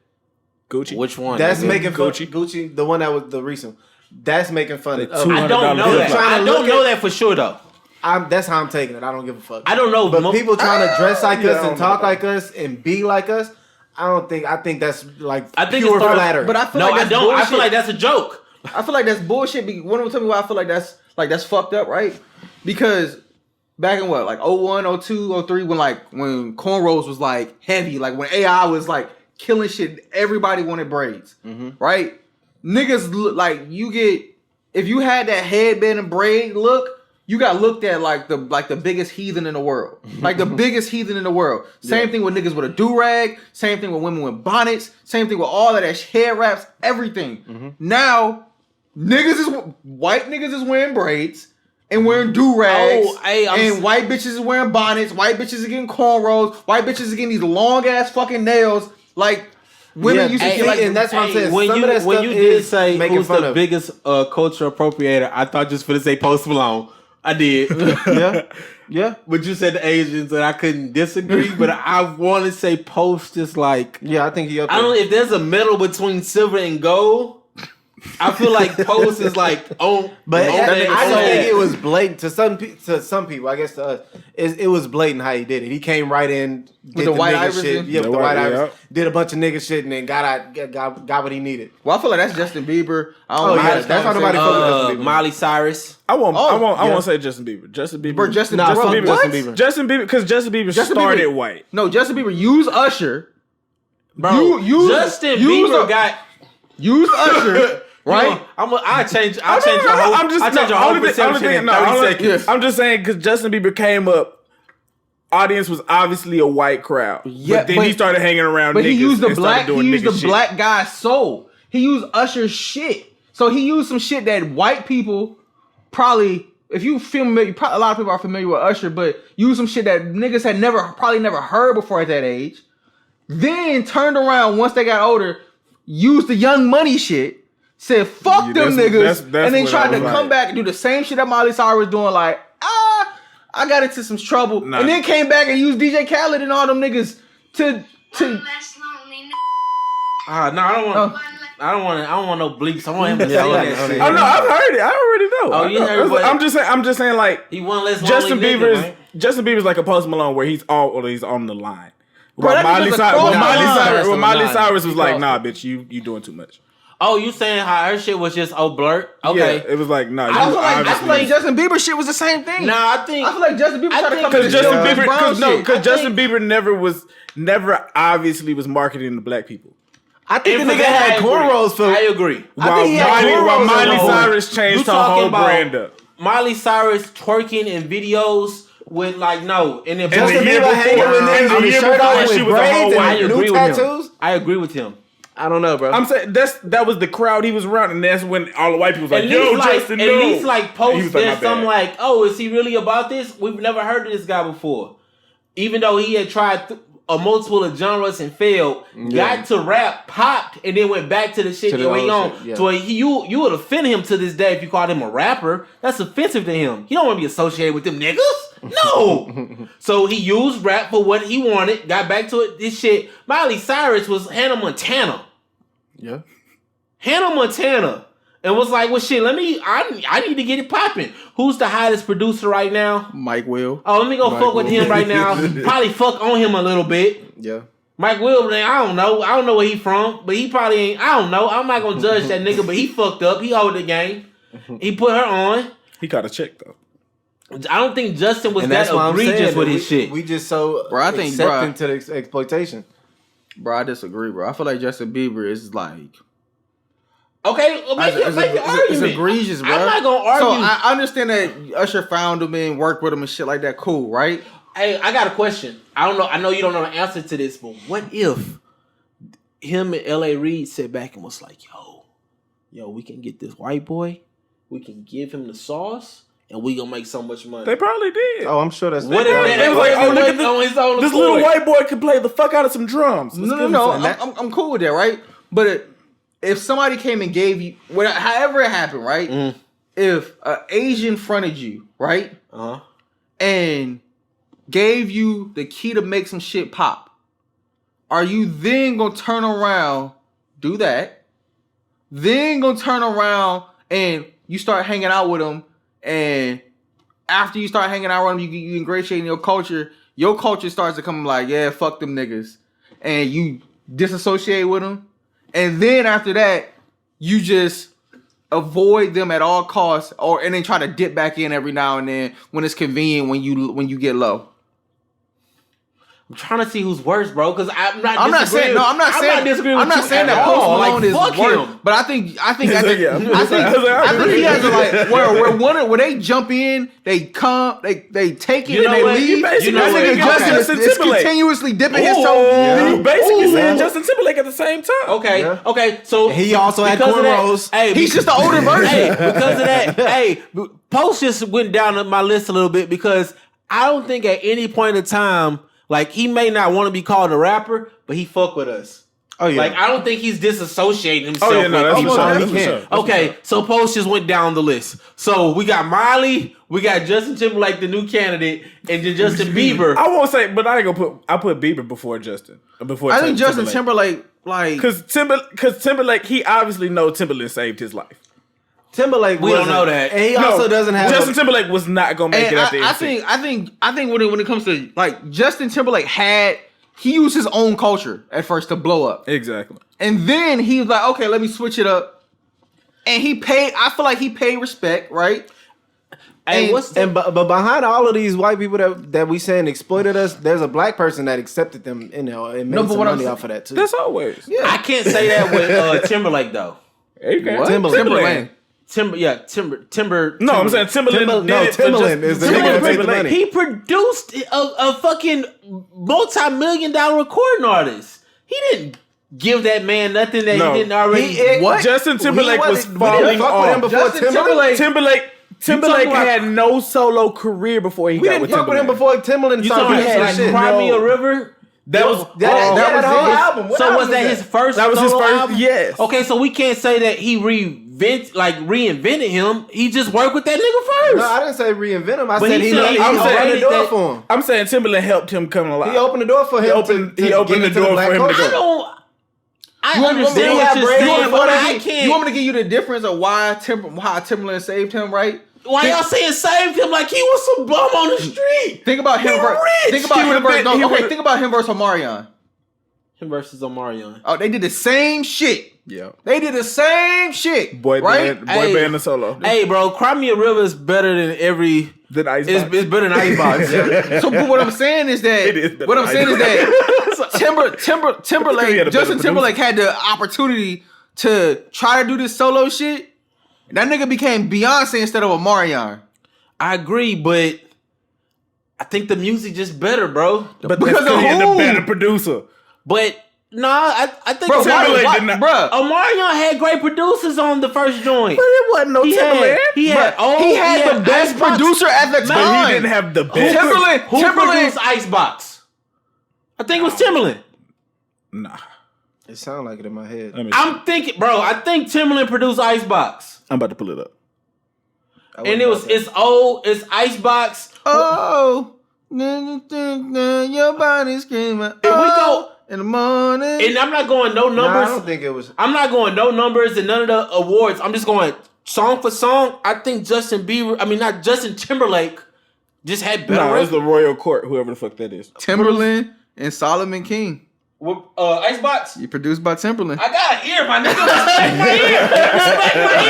Gucci. Which one? That's making fun. Gucci. Gucci, the one that was the recent. That's making fun of. I don't know that. I don't know that for sure though. That's how I'm taking it. I don't give a fuck. I don't know, but people trying to dress like us and talk know. like us and be like us. I think that's like I think pure it's flattery. But I feel no, like I that's don't. bullshit. I feel like that's a joke. I feel like that's bullshit. One of them tell me why I feel like that's fucked up, right? Because back in what, like 01, 02, 03, when cornrows was like heavy, like when AI was like killing shit, everybody wanted braids, right? Niggas look like if you had that headband and braid look, you got looked at like the biggest heathen in the world, like the biggest heathen in the world. Same thing with niggas with a do rag. Same thing with women with bonnets. Same thing with all of that hair wraps. Everything. Now, white niggas is wearing braids and wearing do rags. And white bitches is wearing bonnets. White bitches are getting cornrows. White bitches are getting these long ass fucking nails. Like women used to get like, and that's what I'm saying. When Some of that you stuff did is say making who's fun the of. biggest culture appropriator, I thought just for to say Post Malone. I did. Yeah. But you said the Asians, and I couldn't disagree. But I want to say Post is like. Yeah, I think he up there. I don't know if there's a medal between silver and gold. I feel like Post is like But I don't think it was. was blatant to some people. I guess to us, it was blatant how he did it. He came right in With the white nigga iris shit. in? Yeah, with The the white- white yeah. iris. Did a bunch of nigga shit and then got what he needed. Well, I feel like that's Justin Bieber. I don't Oh, know. yeah, that's how nobody fuck with Justin Bieber. Miley Cyrus. I yeah. won't say Justin Bieber. Justin Bieber. Bro, Justin Nah, fuck Bieber. Justin What? Bieber. Justin Bieber, because Justin Bieber started white. No, Justin Bieber used Usher. Bro, use Justin Bieber got. Used Usher. Right? I change your whole perception in 30 seconds. I'm just saying because Justin Bieber came up, audience was obviously a white crowd. Yeah, but then he started hanging around. But niggas he used the and started doing nigga shit. black guy's soul. He used Usher's shit. So he used some shit that white people probably, if you familiar, a lot of people are familiar with Usher, but used some shit that niggas had probably never heard before at that age. Then turned around once they got older, used the Young Money shit. Said fuck Yeah, them that's niggas, and then what tried I to was come like. back and do the same shit that Miley Cyrus was doing. Like, I got into some trouble, Nah. and then came back and used DJ Khaled and all them niggas to. I don't want no bleeps. I want him to say that shit. Oh no, I've heard it. I already know. Oh, I you know. heard what- I'm just saying like He one less Justin lonely Bieber's nigga, man. Justin Bieber's like a Post Malone where he's on the line. Bro, While that Miley nigga's a Cyrus, cross line. Miley Cyrus was He like, crossed nah, bitch, you doing too much. Oh, you saying how her shit was just blurt? Okay. Yeah, it was like, nah, I you feel like obviously. Justin Bieber shit was the same thing. Nah, I think. I feel like Justin Bieber I tried to think- come Because to Justin Chris Bieber, Brown shit. because Justin Bieber never obviously was marketing to black people. I think And the for nigga that, had cornrows for. I agree. I think he had cornrows While Miley on. Cyrus changed her whole brand up. Miley Cyrus twerking in videos with like no, and then Justin the year Bieber hanging before- with niggas and the with his year shirt before off she with was a whole braids white- I and agree new with tattoos. him. I agree with him. I don't know, bro. I'm saying that was the crowd he was around, and that's when all the white people was like, "Yo, Justin, at no." least like And he post was like, there's "My some bad." like, oh, is he really about this? We've never heard of this guy before. Even though he had tried a multiple of genres and failed, got to rap, popped, and then went back to the shit that went on. Yeah. So you would offend him to this day if you called him a rapper. That's offensive to him. He don't want to be associated with them niggas. No. So he used rap for what he wanted, got back to it. This shit. Miley Cyrus was Hannah Montana. Yeah. Hannah Montana. And was like, well, shit, I need to get it popping. Who's the hottest producer right now? Mike Will. Oh, let me go fuck with him right now. Probably fuck on him a little bit. Yeah. Mike Will, I don't know. I don't know where he from, but he probably ain't. I don't know. I'm not going to judge that nigga, but he fucked up. He owed the game. He put her on. He caught a check, though. I don't think Justin was And that that's why I'm egregious saying with that his shit. We just so Bro, I think, accepting to the exploitation. Bro, I disagree, bro. I feel like Justin Bieber is like... Okay, make your argument. It's egregious, bro. I'm not gonna argue. So I understand that Usher found him and worked with him and shit like that. Cool, right? Hey, I got a question. I don't know. I know you don't know the answer to this, but what if him and L.A. Reid sat back and was like, yo, we can get this white boy, we can give him the sauce, and we gonna make so much money. They probably did. Oh, I'm sure that's What if They was like, oh, look at on his own this accord? little white boy can play the fuck out of some drums. Let's give him No. some. I'm cool with that, right? But if somebody came and gave you, however it happened, right? If an Asian fronted you, right, and gave you the key to make some shit pop, are you then gonna turn around, do that, then gonna turn around and you start hanging out with them, and after you start hanging out with them, you ingratiate in your culture starts to come like, yeah, fuck them niggas, and you disassociate with them, and then after that, you just avoid them at all costs, and then try to dip back in every now and then when it's convenient when you get low. I'm trying to see who's worse, bro. Because I'm not disagreeing disagreeing I'm with not you saying at that Post all. Malone is fuck worse, him. but I think Yeah. he has a, like where they jump in, they come, they take it, You know and they what? leave. You basically That saying nigga Justin is Timberlake. continuously dipping his Ooh. toe. You basically saying Justin Timberlake at the same time. Okay, Yeah. okay. So He also had because of that- cornrows. Hey, He's just the older version. Hey, because of that, Post just went down my list a little bit because I don't think at any point in time, like, he may not want to be called a rapper, but he fuck with us. Oh yeah. Like, I don't think he's disassociating himself Oh, yeah, no, with that's people. for sure. he That's for can't. sure. That's Okay, for sure. so Post just went down the list. So we got Miley, we got Justin Timberlake, the new candidate, and then Justin Bieber. I won't say, but I ain't gonna put Bieber before Justin. Before I think Justin Timberlake, like, because Timberlake, he obviously knows Timberlake saved his life. Timberlake. We don't wasn't- know that. And he also doesn't have. Justin Timberlake was not gonna make and it at the I end. think when it comes to, like, Justin Timberlake he used his own culture at first to blow up. Exactly. And then he was like, okay, let me switch it up. And I feel like he paid respect, right? Hey, and- what's the... but behind all of these white people that we saying exploited us, there's a black person that accepted them, and made some money off of that too. That's always. Yeah. I can't say that with Timberlake, though. You can. What? Timberland. Timber. No, I'm saying Timberland. did it for Timberland just- is the nigga that Timberland made the paid money. He produced a fucking multi-million-dollar recording artist. He didn't give that man nothing that No. he didn't already. What? Justin Timberlake was We didn't falling fuck with him off. before Justin Timberlake. Timberlake about- had no solo career before he We got didn't with fuck with him Timberland. before Timberland You started talking doing about that like shit. Cry Me a River? That was that was his his album. What So album was that was his first? That was his solo first- album? yes. Okay, so we can't say that he reinvented him. He just worked with that nigga first. No, I didn't say reinvent him. I But said he he said he opened created the door that- for him. I'm saying Timberland helped him come alive. He opened the door for him. He opened the door for him to go. I don't. I You want me to understand say what have you're Brady saying, before but that? I can't. You want me to give you the difference of why Timberland saved him, right? Why y'all saying saved him like he was some bum on the street? Think about him. He rich. Think about He him would've versus. been- No, he okay, would've- think about him versus Omarion. Him versus Omarion. Oh, they did the same shit. Yeah. They did the same shit. Boy right? band and solo. Hey, bro, Cry Me a River is better than every. The Icebox. It's better than Icebox. So but what I'm saying is that It is better what I'm than saying is that He had a Timberlake, better Justin producer. Timberlake had the opportunity to try to do this solo shit. And that nigga became Beyonce instead of Omarion. I agree, but I think the music just better, bro. But Because that's of he had the who? better producer. But nah, I think Bro, Timberlake why, did not- bruh, Omarion had great producers on the first joint. But it wasn't no He Timberland. he had he had the best Icebox. producer at the But time. he didn't have the Who, best. Timberland- who Timberland- produced Icebox? I think it was Timberland. Nah. It sounded like it in my head. I'm thinking, bro. I think Timberland produced Icebox. I'm about to pull it up. And it's old. It's Icebox. Oh, your body screaming. If we go in the morning, and I'm not going no numbers. I don't think it was. I'm not going no numbers and none of the awards. I'm just going song for song. I think Justin Bieber. I mean, not Justin Timberlake. Just had better. No, it's the Royal Court. Whoever the fuck that is. Timberland and Solomon King. Icebox. You produced by Timberland. I got an ear, my nigga. Respect my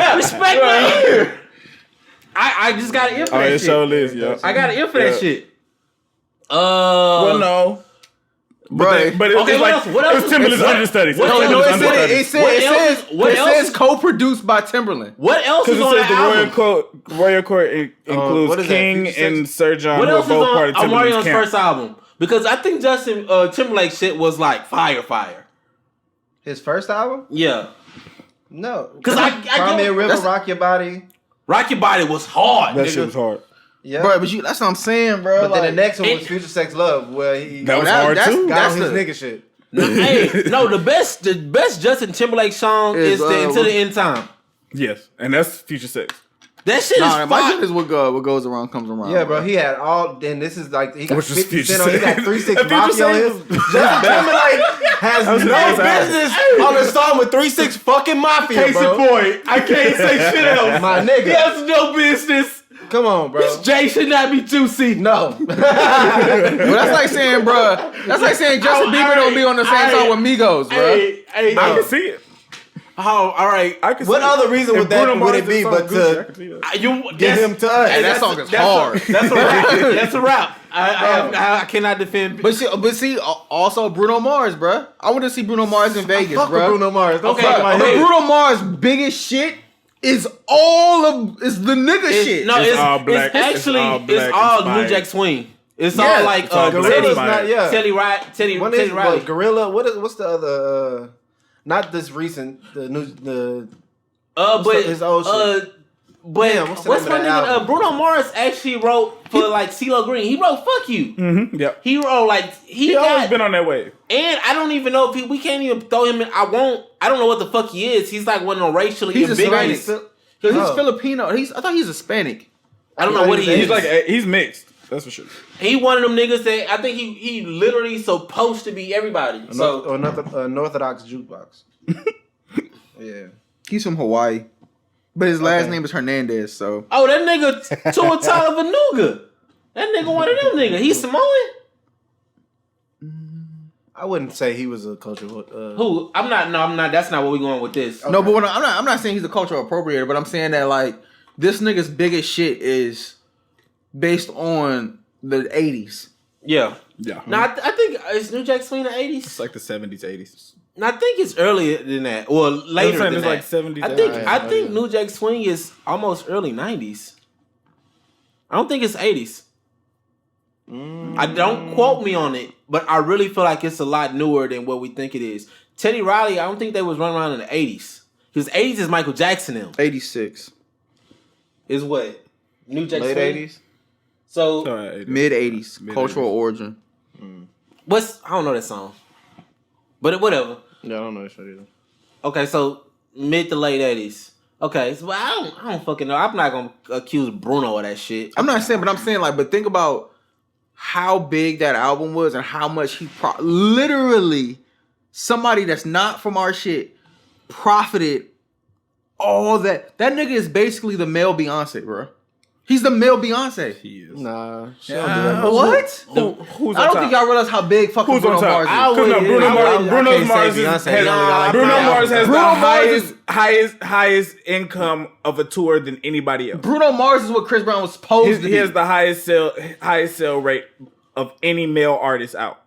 ear. Respect my ear. I just got an ear for that shit. Oh, it sure is, yeah. I got an ear for that shit. Well, no. Right. But it's Okay, like, what else it's Timberland's understudies. It says is- co-produced by Timberland. What else is Because on it the says album? the Royal Court includes what is that, King 56? and Sir John, What who are else is both part on of Timberland's Omarion's camp. first album? Because I think Justin Timberlake shit was like fire. His first album? Yeah. No. 'Cause I Cry Me a River, Rock Your Body. Rock Your Body was hard. That nigga. shit was hard. Yeah. Bro, but that's what I'm saying, bro. But then the next one was it- Future Sex Love, where he That was that- hard that's- too. got that's on his the- nigga shit. Hey, no, the best Justin Timberlake song is the Into the End Time. Yes, and that's Future Sex. That shit Nah, is my fire. shit is what goes around comes around. Yeah, bro, he had all. Then this is like he got Which is 50 Future Cent on. He got Sex. 3 6 Future Mafia on Sex his. was- Justin Timberlake has no best album. business on a song with 3 6 fucking Mafia, bro. point. I can't say shit else. My nigga, He has no business. come on, bro. This J should not be juicy. No, Well, that's like saying, bro. That's like saying Justin Bieber don't be on the same song with Migos, bro. Hey, I can see it. Oh, all right. I can what see other it. reason If would that Bruno would Mars it be did but something Gucci, I to can see that. You give him to us? Hey, that song is hard. That's a rap. That's a rap. I cannot defend. But see, also Bruno Mars, bro. I want to see Bruno Mars in Vegas, fuck with bro. Bruno Mars. Don't Okay, fuck my okay. head. Bruno Mars' biggest shit is the nigga shit. No, It's it's all black. It's actually It's all black it's all inspired. New Jack Swing. It's Yeah, all like it's all black Gorilla's inspired. not. Yeah. Teddy What is Riley. Gorilla? What's the other? Not this recent. The new. The But his old shit? but Damn, what's the what's name my of that nigga? album? Bruno Mars actually wrote for like CeeLo Green. He wrote "Fuck You." Mm-hmm. Yep. He wrote like He always been on that wave. And I don't even know if we can't even throw him in. I don't know what the fuck he is. He's like one of them racially He's ambiguous. Hispanic. Because he's Oh. Filipino. I thought he's Hispanic. I don't know what he He's is. He's mixed. That's for sure. He one of them niggas that I think he literally supposed to be everybody. So or an Orthodox jukebox. Yeah. He's from Hawaii. But his last Okay. name is Hernandez, so. oh that nigga Tua Tagovailoa. That nigga one of them niggas. He's Samoan. I wouldn't say he was a cultural. Who? I'm not. That's not where we going with this. No, but I'm not saying he's a cultural appropriator, but I'm saying that like this nigga's biggest shit is based on the 80s. Yeah. Yeah. No, I think it's New Jack Swing in the 80s. It's like the 70s, 80s. No, I think it's earlier than that, or later than it's that. like 70s. I think New Jack Swing is almost early 90s. I don't think it's 80s. I don't quote me on it, but I really feel like it's a lot newer than what we think it is. Teddy Riley, I don't think they was running around in the 80s. Because 80s is Michael Jackson now. 86. Is what? New Jack late Swing? 80s. So, Mid 80s. Mid-80s. Cultural origin. I don't know that song. But whatever. Yeah, I don't know that shit either. Okay, so mid to late 80s. Okay, so I don't fucking know. I'm not gonna accuse Bruno of that shit. I'm not saying, but I'm saying like, but think about how big that album was and how much he literally somebody that's not from our shit profited all that. That nigga is basically the male Beyonce, bro. He's the male Beyonce. He is. Nah, she don't do that. What? Who's I on don't top? think y'all realize how big fucking Who's Bruno on top? Mars is. Because no, Bruno I Mars can't say has Beyonce. He only got like Bruno three Mars has albums. Bruno the Mars highest income of a tour than anybody else. Bruno Mars is what Chris Brown was supposed to He be. has the highest sale rate of any male artist out.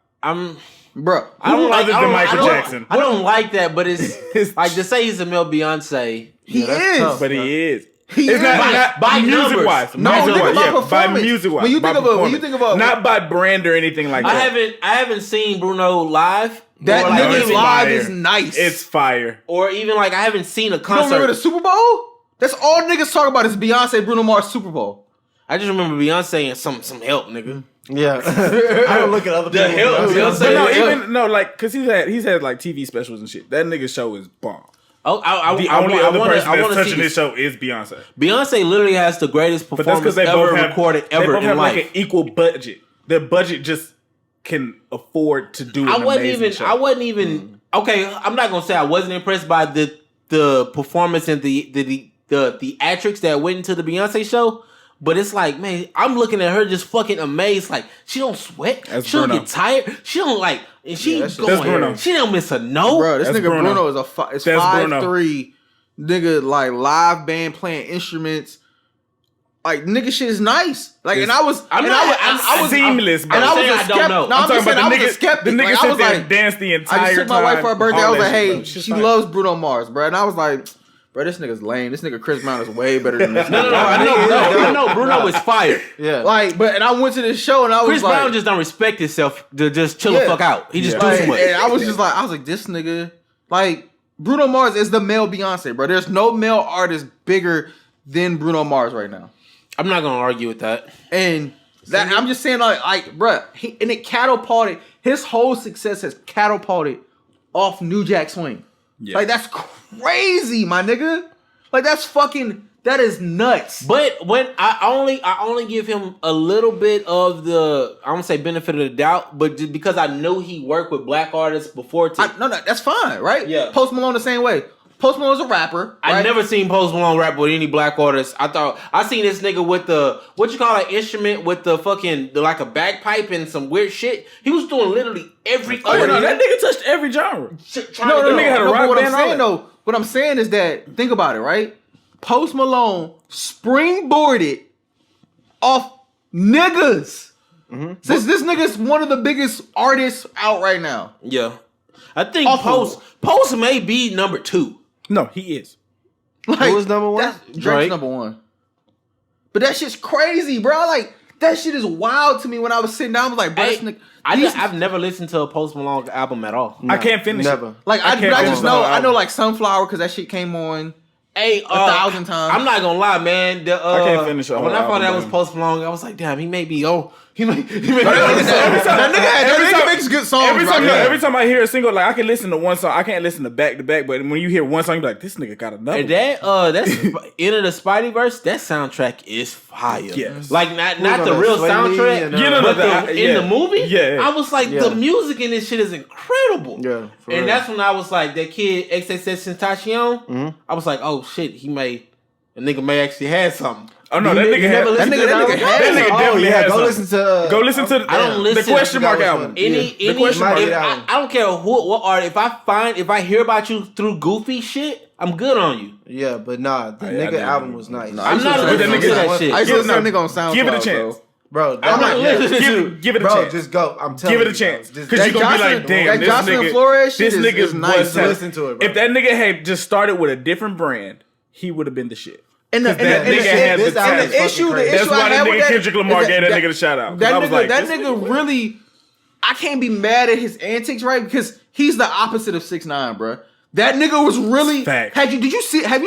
Bro, I don't like Other than Michael Jackson. I don't like that, but it's like to say he's a male Beyonce. he that's is. tough. But he is. He It's is. not By music numbers. wise. No, music think wise. about Yeah, by performance. music wise. When you think about not by brand or anything like that. I haven't seen Bruno live. that or like, nigga it's live fire. is nice. It's fire. or even like I haven't seen a You don't remember concert. the Super Bowl? That's all niggas talk about is Beyonce, Bruno Mars, Super Bowl. I just remember Beyonce and some help, nigga. Yeah, I don't look at other people. help, Beyonce. But no, like, cause he's had like TV specials and shit. That nigga show is bomb. Oh, The only other person that's touching this show is Beyonce. Beyonce literally has the greatest But that's performance because they ever both have recorded they ever both in have life. like an equal budget. Their budget just can afford to do. I wasn't even. Okay, I'm not gonna say I wasn't impressed by the performance and the theatrics that went into the Beyonce show. But it's like, man, I'm looking at her just fucking amazed. Like, she don't sweat. That's she don't Bruno. get tired. She don't like, and she that's Bruno. going. She don't miss a note. Bro, this That's nigga Bruno. Bruno is That's 5'3", nigga, like live band playing instruments. Like nigga, shit is nice. Like, and I was seamless, bro. And I was saying a I don't skeptic. know. No, I'm just saying I was a skeptic. The nigga Like, I sit was there like, and dance the entire I just took my wife for her birthday. I was like, hey, She's she fine. loves Bruno Mars, bro. And I was like, bro, this nigga's lame. This nigga Chris Brown is way better than this. No, nigga. I know Bruno is fire. Yeah, Like, but and I went to this show and I was Chris like, Brown just don't respect himself to just chill the Yeah. fuck out. He just do like, too much. and I was just like, this nigga, like, Bruno Mars is the male Beyonce, bro. There's no male artist bigger than Bruno Mars right now. I'm not gonna argue with that. And that I'm just saying, like, bro, and it catapulted. His whole success has catapulted off New Jack Swing. Yeah. Like, that's crazy, my nigga. Like, that is nuts. But when I only give him a little bit of the, I won't say benefit of the doubt, but just because I know he worked with black artists before. No, that's fine, right? Yeah. Post Malone the same way. Post Malone's a rapper. I right? never seen Post Malone rap with any black artists. I seen this nigga with the, what you call an instrument with the fucking, like a bagpipe and some weird shit. He was doing literally every Oh other no, that nigga touched every genre. No, that nigga had a but rock what band, I'm all saying that. though, what I'm saying is that, think about it, right? Post Malone springboarded off niggas. Since this nigga's one of the biggest artists out right now. Yeah. I think Awful. Post may be number 2. No, he is. Like, Who was number one? Drake's Drake. number 1. But that shit's crazy, bro. Like, that shit is wild to me when I was sitting down. I was like, bro, this nigga. I've never listened to a Post Malone album at all. I can't finish never. it. Like, I can't I finish just the know, whole I know album. like Sunflower because that shit came on. Hey, 1,000 times. I'm not gonna lie, man. I can't finish the whole when I found album, out it was man. Post Malone, I was like, damn, he may be old. He may That nigga makes good songs. Every time I hear a single, like I can listen to one song, I can't listen to back to back. But when you hear one song, you be like, "This nigga got another." And that's Enter the Spideyverse. That soundtrack is fire. Yes. Like not the gonna real sway me soundtrack, and, Yeah, no, but no, in the movie, yeah. I was like, Yeah. the music in this shit is incredible. Yeah, for and real. that's when I was like, that kid XXXTentacion. I was like, oh shit, a nigga may actually have something. Oh no, that nigga had. That nigga That nigga definitely had Go something. listen to. Go listen to. I don't listen. the question mark I forgot which album. one. The question mark I don't care what art. If I hear about you through goofy shit, I'm good on you. Yeah, but nah, the Yeah, I nigga know. album was nice. I'm not But that listening to nigga- that shit. I used to listen to Give- that nigga on SoundCloud. Give it a chance. Bro, I'm not listening to. Give it a bro, chance. just go. I'm telling Give you. it a chance. Just- Because you're gonna be Jocelyn- like, damn, that this Jocelyn nigga. Flores shit This is- nigga is nice. was talented. Listen to it, bro. If that nigga had just started with a different brand, he would have been the shit. And the, Because that and the, nigga had this the album talent. is issue, the fucking issue That's I why had that with nigga that, Kendrick Lamar is gave that nigga the shout out. That I was nigga, like, that this nigga really, I can't be mad at his antics, right? Because he's the opposite of 6ix9ine, bro. That nigga was really. Facts. Have you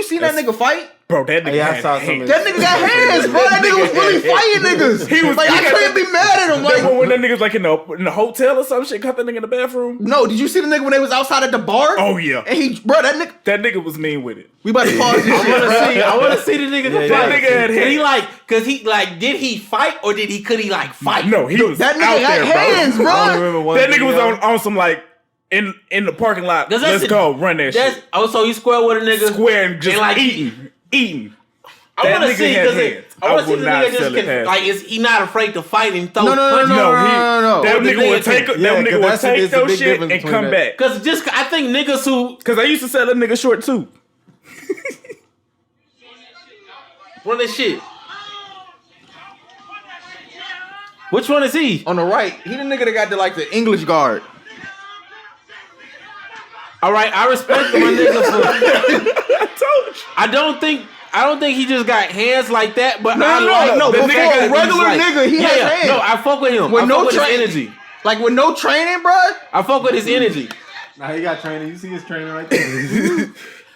seen that nigga fight? Bro, that nigga Yeah, I had saw some hands. of That nigga got hands, bro. That nigga was really fighting niggas. He was- like, he I got couldn't be mad at him. Like, Like, when that nigga's like in the hotel or some shit, caught that nigga in the bathroom. no, did you see the nigga when they was outside at the bar? Oh yeah, And that nigga was mean with it. we about to pause this shit, bro. I want to see the nigga Yeah, fight. that nigga had Did he hands. like? Cause he like? Did he fight or could he like fight? No, he was That nigga out got there, hands, bro. bro. I only remember one That nigga was video. on some like in the parking lot. 'Cause that's Let's go run that That's shit. so he square with a nigga. Square and just and, like, eating. I That want to nigga see had because hands. I want I to see would the not nigga just sell it past like is he not afraid to fight and throw No. punches? No, The that nigga would nigga take can- Yeah, that nigga 'cause would that's take the those big shit difference and between come that. back. Cause just I think niggas who Cause I used to sell that nigga short too. run this shit. Which one is he? On the right, he the nigga that got the English guard. All right, I respect my nigga for. I told you. I don't think he just got hands like that, but No, I no, like no, the before nigga a regular nigga, he has hands. No, I fuck with him. With I no fuck with his train- energy. Like with no training, bro. I fuck with his energy. Nah, he got training. You see his training right there.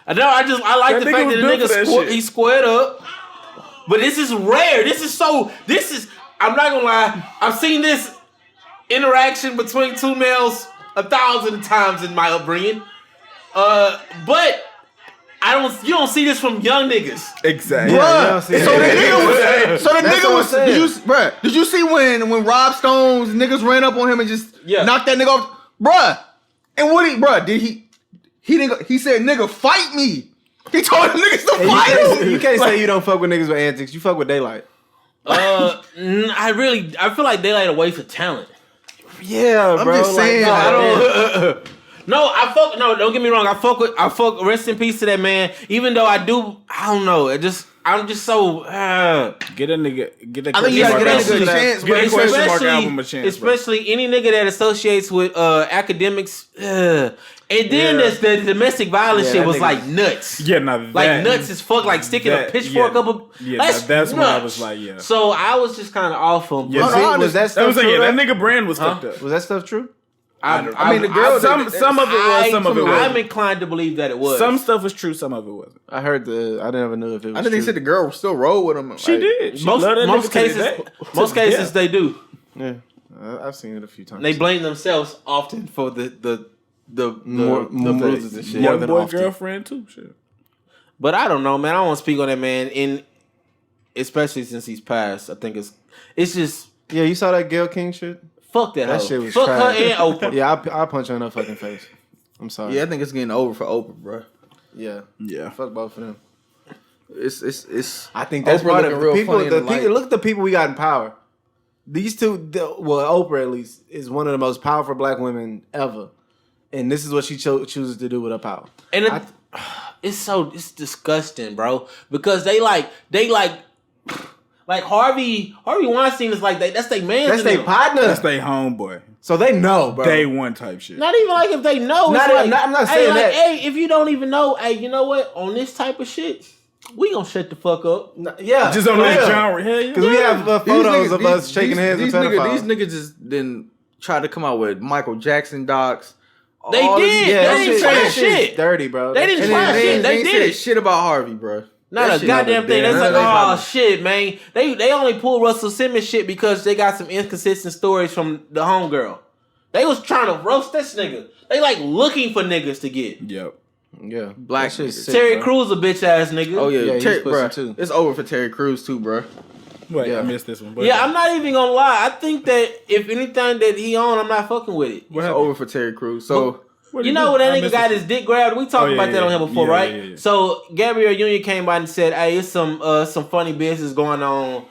I like That the nigga fact was that the built nigga for that shit. he squared up. But this is rare. I'm not gonna lie. I've seen this interaction between two males 1,000 times in my upbringing. But you don't see this from young niggas. Exactly. Bruh, so the nigga was, did you see when Rob Stone's niggas ran up on him and just knocked that nigga off? Bruh. And he said, nigga, fight me. He told the niggas to fight him. You can't say you don't fuck with niggas with antics. You fuck with daylight. I feel like Daylight a waste of talent. Yeah, I'm bro. just saying. Don't get me wrong. I fuck. Rest in peace to that man. Even though I don't know. I'm just so. Get a nigga. Get a. I think you gotta get a good chance. Get a question mark album a chance. Especially any nigga that associates with academics. And then there's the domestic violence shit was like nuts. Yeah, nuts as fuck. Like sticking a pitchfork up. That's when I was like, So I was just kind of off him. Yeah, was that stuff true? That nigga brand was fucked up. Was that stuff true? I mean, the girl. Some of it was. Some of it wasn't. I'm inclined to believe that it was. Some stuff was true. Some of it wasn't. I heard I never knew if it was I think they said the girl still rolled with him. She did. Most cases they do. Yeah, I've seen it a few times. They blame themselves often for the bruises and shit. Young boy girlfriend too. Shit. But I don't know, man. I don't want to speak on that man. Especially since he's passed. I think it's just. Yeah, you saw that Gayle King shit? Fuck that hoe. Shit was Fuck trash. her and Oprah. Yeah, I'll punch her in her fucking face. I'm sorry. Yeah, I think it's getting over for Oprah, bro. Yeah. Fuck both of them. It's. I think that's Oprah part of looking real people. funny in the light. Look at the people we got in power. These two, Oprah at least, is one of the most powerful black women ever, and this is what she chooses to do with her power. And it's disgusting, bro. Because they like Harvey Weinstein is like that's their man. That's their partner. That's their homeboy. So they know, bro. Day one type shit. Not even like if they know. I'm not saying that. Hey, if you don't even know, hey, you know what? On this type of shit, we gonna shut the fuck up. Yeah, just on that genre. Hell yeah. Because we have photos of us shaking hands with pedophiles. These niggas just then try to come out with Michael Jackson docs. They did. They didn't try shit. Dirty, bro. They didn't try shit. They did shit about Harvey, bro. Not a goddamn thing. That's like, oh shit, man. They only pulled Russell Simmons shit because they got some inconsistent stories from the homegirl. They was trying to roast this nigga. They like looking for niggas to get. Yep. Yeah. Black shit. Terry Crews a bitch ass nigga. Oh yeah, Terry, bro. too. It's over for Terry Crews too, bro. Wait, I missed this one. But I'm not even gonna lie. I think that if anything that he on, I'm not fucking with it. It's over for Terry Crews. So. You know when that nigga got his dick grabbed? We talked about that on here before, right? Yeah. So Gabrielle Union came by and said, "Hey, it's some funny business going on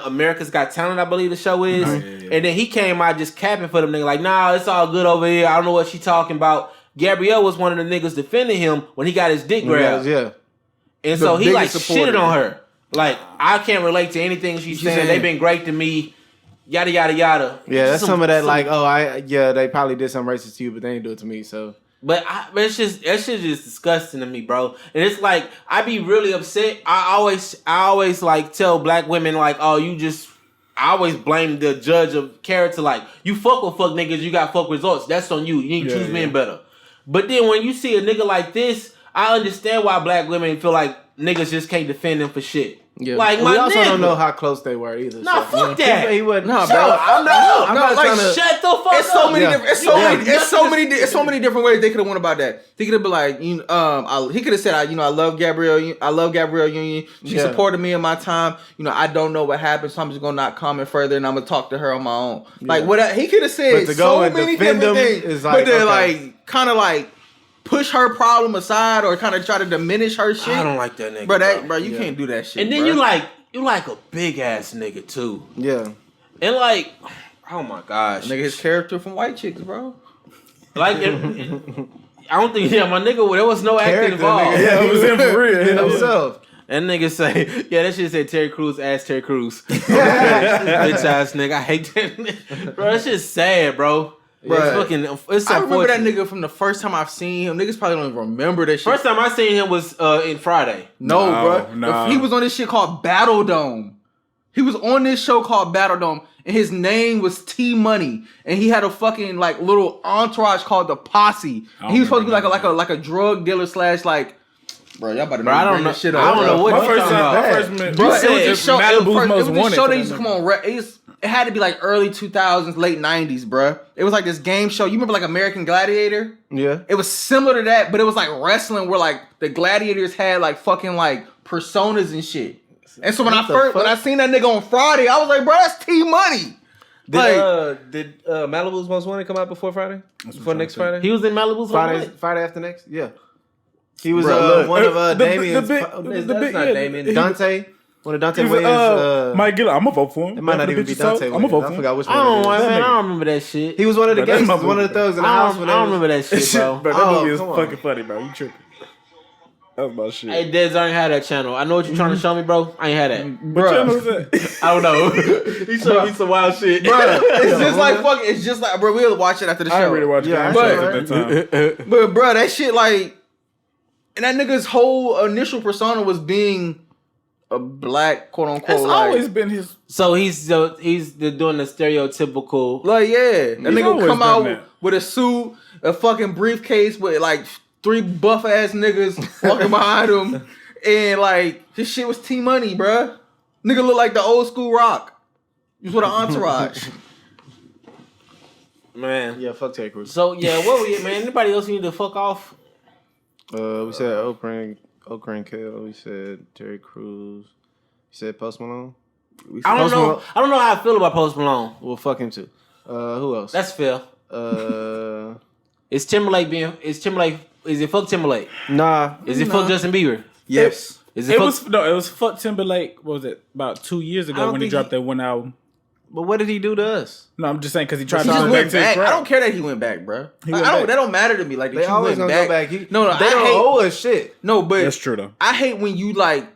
America's Got Talent, I believe the show is." And then he came out just capping for them niggas like, "Nah, it's all good over here. I don't know what she talking about." Gabrielle was one of the niggas defending him when he got his dick grabbed. Yeah. And so he like shitted on her. Like, I can't relate to anything she's saying. They've been great to me. Yada yada yada. Yeah, that's some of that like, they probably did something racist to you, but they didn't do it to me. So, but it's just that shit is disgusting to me, bro. And it's like I be really upset. I always like tell black women like, oh, I always blame the judge of character. Like, you fuck with fuck niggas, you got fuck results. That's on you. You need to choose men better. But then when you see a nigga like this, I understand why black women feel like niggas just can't defend them for shit. Yeah. Like, we also don't know how close they were either. Nah, fuck that. He wouldn't. Nah, bro. I'm not like, trying to. Shut the fuck It's up. so many different ways they could have went about that. They could have been like, he could have said, I love Gabrielle. I love Gabrielle Union. She supported me in my time. I don't know what happened, so I'm just gonna not comment further, and I'm gonna talk to her on my own. Like what he could have said. So many different things, but then like kind of like push her problem aside or kind of try to diminish her shit. I don't like that nigga, bro. You can't do that shit. And then bro. you like a big ass nigga too. Yeah. And like, oh my gosh, nigga, his character from White Chicks, bro. Like, I don't think my nigga. There was no acting involved. Yeah, it was him for real. Himself. And niggas say, that shit said Terry Crews ass Terry Crews. Bitch ass nigga, I hate that nigga. Bro, that shit's sad, bro. It's I remember that nigga from the first time I've seen him. Niggas probably don't even remember that shit. First time I seen him was in Friday. No, bro. He was on this shit called Battle Dome. He was on this show called Battle Dome, and his name was T Money, and he had a fucking like little entourage called the Posse. He was supposed to be like a drug dealer / like Bro, y'all about to Bro, I don't know. this shit I up, don't know bro. what My you first talking time, about. my first man, Bro, you it said was it's just show. It Malibu's was most just wanted. show for that that used to come nigga. on. It had to be like early 2000s, late 90s, bro. It was like this game show. You remember like American Gladiator? Yeah. It was similar to that, but it was like wrestling where like the gladiators had like fucking like personas and shit. And so when I seen that nigga on Friday, I was like, bro, that's T Money. Did Malibu's Most Wanted come out before Friday? Before next Friday? He was in Malibu's Friday after next? Yeah. He was Bro, one of Damien's. That's not Damien. Dante. One of Dante He was, Wayne's. Mike Gillett. I'm gonna vote for him. It might not For the even be bitches talk, Dante I'm gonna Wayne. vote I for him. forgot which one. I don't, it is. man, I don't remember that shit. He was one of the Bro, that's gangsters, my one of the thugs in the house. I don't remember that shit, bro. Bro, that Oh, movie is come on. fucking funny, bro. You tripping? That was my shit. Hey, Dez, I ain't had that channel. I know what you're trying to show me, bro. I ain't had that. What channel is that? I don't know. He showed me some wild shit. Bro, it's just like fucking. It's just like, bro, we'll watch it after the show. I didn't really watch Yeah, game I shows saw at that time. But bro, that shit like, and that nigga's whole initial persona was being a black quote unquote. That's like, always been his. So he's doing the stereotypical. like yeah, that nigga always come done out that. with a suit, a fucking briefcase with like 3 buff ass niggas walking behind him, and like his shit was T Money, bruh. Nigga look like the old school Rock. He was with an entourage. Man. Yeah, fuck Terry Crews. So yeah, what we man? Anybody else need to fuck off? We said O'Krant Kill. We said Terry Crews. We said Post Malone. I don't Post know. Malone. I don't know how I feel about Post Malone. Well, fuck him too. Who else? That's fair. Is Timberlake being? Is Timberlake? Is it fuck Timberlake? Nah. Is it fuck Justin Bieber? Yes. Is it It fuck? was fuck Timberlake. What was it? About 2 years I ago don't when he think dropped that one album. But what did he do to us? No, I'm just saying because he tried He to just turn went back to his back. I crowd. don't care that he went back, bro. went I don't. back. That don't matter to me. Like They that you always went gonna back. go back. They No, I don't hate. owe us shit. No, but That's true though. I hate when you like.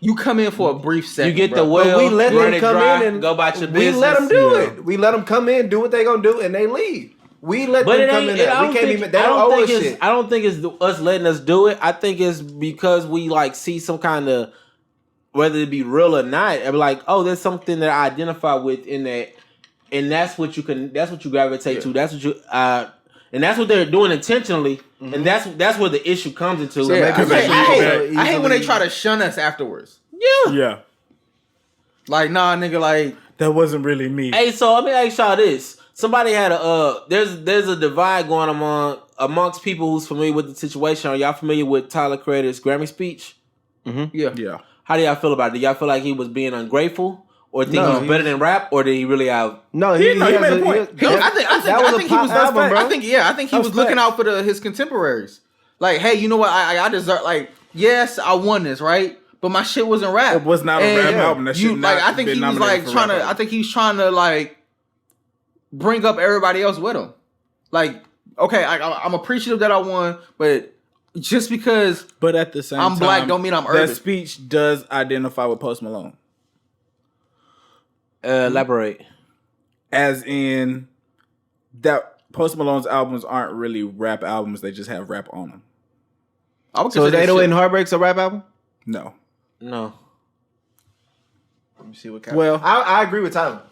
You come in for a brief second. You get the bro. well, But we let run them it come dry, in and go about your we business. let them do Yeah. it. We let them come in, do what they gonna do, and they leave. We let But them it come ain't. in. It, There. I We don't can't think. even. They I don't don't owe think us it's. shit. I don't think it's us letting us do it. I think it's because we like see some kind of, whether it be real or not. I'm like, oh, there's something that I identify with in that, and that's what you can. That's what you gravitate to. That's what you. And that's what they're doing intentionally, and that's where the issue comes into. Yeah, Because I hate when they try to shun us afterwards. Yeah. Yeah, Like, nah, nigga, like, that wasn't really me. Hey, so let me ask y'all this: somebody had a there's a divide going amongst people who's familiar with the situation. Are y'all familiar with Tyler Creator's Grammy speech? yeah. Yeah, How do y'all feel about it? Do y'all feel like he was being ungrateful, or think No, he was better than rap, or did he really have? No, He he made has a point. I think he was. album, bro. I think he was looking out for his contemporaries. Like, hey, you know what? I deserve. Like, yes, I won this, right? But my shit wasn't rap. it was not a And rap album. That should not I think been he was nominated like for trying rap to. I album. think he was trying to like bring up everybody else with him. Like, okay, I'm appreciative that I won, but just because But at the same I'm time, black don't mean I'm urban. That speech does identify with Post Malone, Elaborate. as in that Post Malone's albums aren't really rap albums; they just have rap on them. I would So is consider that 808 shit- and Heartbreaks a rap album? No, No. Let me see what kind. Well- I agree with Tyler.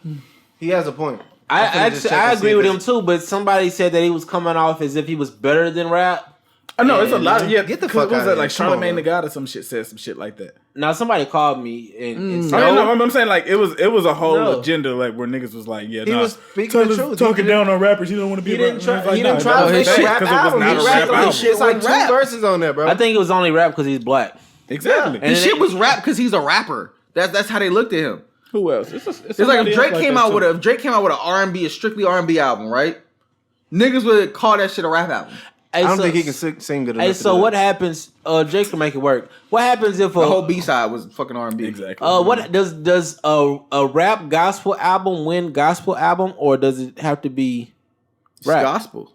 He has a point. I I'm finna just actually check I and see agree if with it's- him too, but somebody said that he was coming off as if he was better than rap. I know it's a lot. Yeah, Get the 'cause fuck what was outta that, here. like Come on, Charlamagne man. the God or some shit said some shit like that. Now somebody called me and said, I mean, no, I'm saying like it was a whole No. agenda like where niggas was like, yeah, He nah, was speaking the Tyler's truth. talking He down on rappers. He don't want to be. He a rapper. didn't try. And it's like, He didn't nah, try that to was make fake a rap 'cause it was album. not He a rapped rap on album. shit. It's like It 2 wasn't rap. verses on there, bro. I think it was only rap because he's black. Exactly. And His it- shit was rap because he's a rapper. That's how they looked at him. Who else? It's It's like if Drake came out with a R&B, a strictly R&B album, right? Niggas would call that shit a rap album. Hey, I don't so- think he can sing good enough. Hey, to so do what that. happens? Jake can make it work. What happens if The whole B side was fucking R&B. exactly. what does a rap gospel album win gospel album, or does it have to be It's rap? gospel.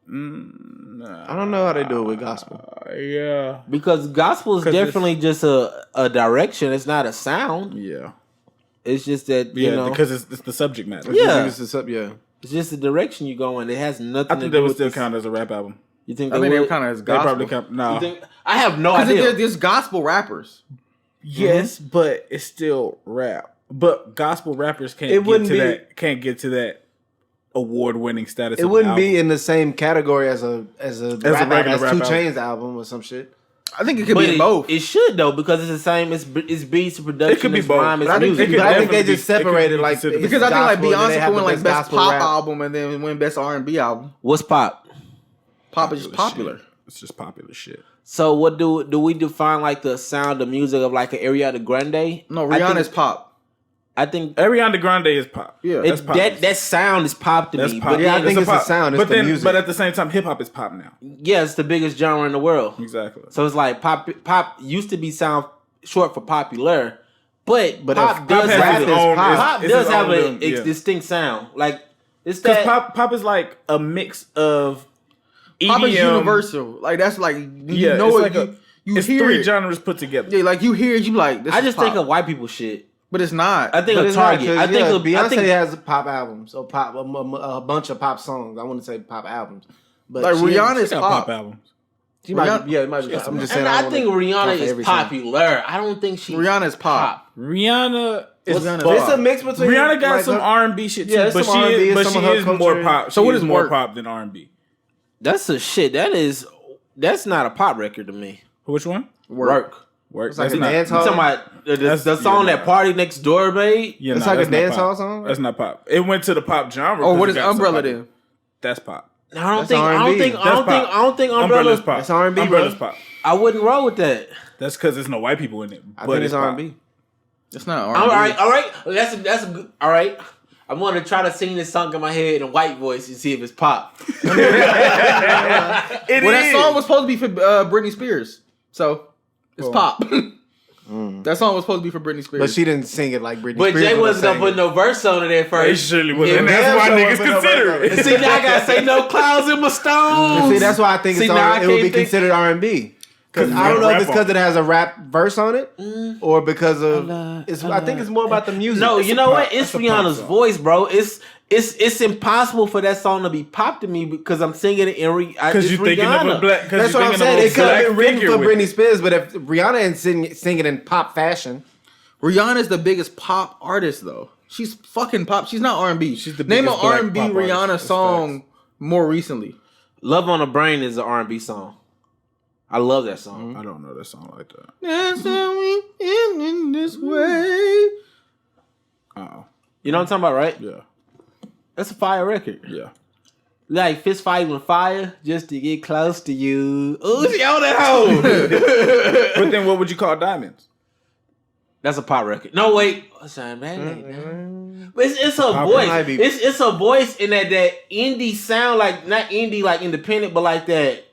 I don't know how they do it with gospel. Yeah, Because gospel is 'Cause definitely just a direction. It's not a sound. yeah, It's just that yeah. you know, Because it's the subject matter. Yeah. Yeah. it's just the direction you go in. It has nothing. I to think do that would with still this. count as a rap album. You think I they think they would? kind of as They gospel. probably count. No, You think- I have no Because idea. there's gospel rappers. yes, but it's still rap. But gospel rappers can't It get wouldn't to be- that. Can't get to that award-winning status. It of wouldn't an be album. in the same category as a a rap regular album, rap as 2 album. Chainz album or some shit. I think it could But be both. it should though because it's the same. It's beats, production, It could be it's both. rhyme, it's But I think, music. but I think they definitely just be- it could be separated like considered- it's Because I think like gospel, and then they Beyonce have could win the like best gospel pop rap. album and then win best R&B album. What's pop? Pop is just popular. Shit. It's just popular shit. So what do we define like the sound of music of like an Ariana Grande? No, I Rihanna's think, pop. I think Ariana Grande is pop. Yeah. That's pop. that sound is pop to That's me. pop. But Yeah, I then, think it's the pop. sound, it's But the then, music. but at the same time, hip hop is pop now. yeah, it's the biggest genre in the world. Exactly. So it's like pop used to be sound short for popular, but But pop if does pop have has a, its pop. pop It's does his have own, a yeah. distinct sound. Like it's Because that pop is like a mix of EDM. Pop is universal. Like that's like you know it's it. like You it's hear three it. genres put together. Yeah, like you hear it, you be like. This I is just pop. think of white people shit. but it's not. I think But of it's not, Target. 'cause, I think yeah, of Beyonce I think has pop albums, or pop a bunch of pop songs. I wouldn't say pop albums, but Like she- Rihanna's She got pop. pop albums. She might, Rihanna- yeah, it might be. I'm just saying. and I don't think wanna Rihanna talk for is every song. popular. I don't think she's Rihanna's pop. Rihanna is Rihanna's pop. It's a mix between. Rihanna got like, some her- R&B shit too, Yeah, it's but some she R&B, is, but some she of her is more culture. pop. So She what is is more work? pop than R&B. That's a shit. That's not a pop record to me. Which one? Work. Work. It's like That's a not. dance You hall. talking about the That's- song yeah, that Party Next Door made? Yeah, It's nah, like a that's not dance pop. hall song. That's not pop. It went to the pop genre. Oh, what because is it got so Umbrella popular. then? That's pop. I don't That's think. I don't R&B. think. I That's don't think. pop. I don't think Umbrella's Umbrella. pop. That's R&B, bro. Umbrella's pop. I wouldn't roll with that. That's because there's no white people in it. I But think it's pop. R&B. It's not All R&B. right. All right. That's a good. All right. I'm gonna try to sing this song in my head in a white voice and see if it's pop. It Well, that is. song was supposed to be for Britney Spears, so it's pop. That song was supposed to be for Britney Spears. But she didn't sing it like Britney But Spears. Jay would have wasn't gonna sang put no verse on it at It first. surely wasn't. And Yeah, that's why damn niggas sure wasn't consider no it. And see now I gotta say no clouds in my stones. And see, that's why I think See, it's now I it would be can't think- considered R&B. Because Cause I don't know if rap it's on because it. it has a rap verse on it, or because of I think it's more about the music. No, you know what? It's That's a pop Rihanna's song. voice, bro. It's impossible for that song to be pop to me because I'm singing it in Because you're thinking of a black. That's what I'm saying. It could have been written for Britney Spears, but if Rihanna ain't singing in pop fashion, Rihanna's the biggest pop artist though. She's fucking pop. She's not R&B. She's the Name an biggest black R&B pop artist. Rihanna That's song facts. more recently. Love on the Brain is an R&B song. I love that song. I don't know that song like that. That's how we end in this way. Oh, You know what I'm talking about, right? yeah, That's a fire record. yeah. Like fist fight with fire just to get close to you. Ooh, she on that hoe. But then, what would you call Diamonds? That's a pop record. No, wait. But it's a Pop voice. might be- It's a voice in that indie sound, like not indie like independent, but like that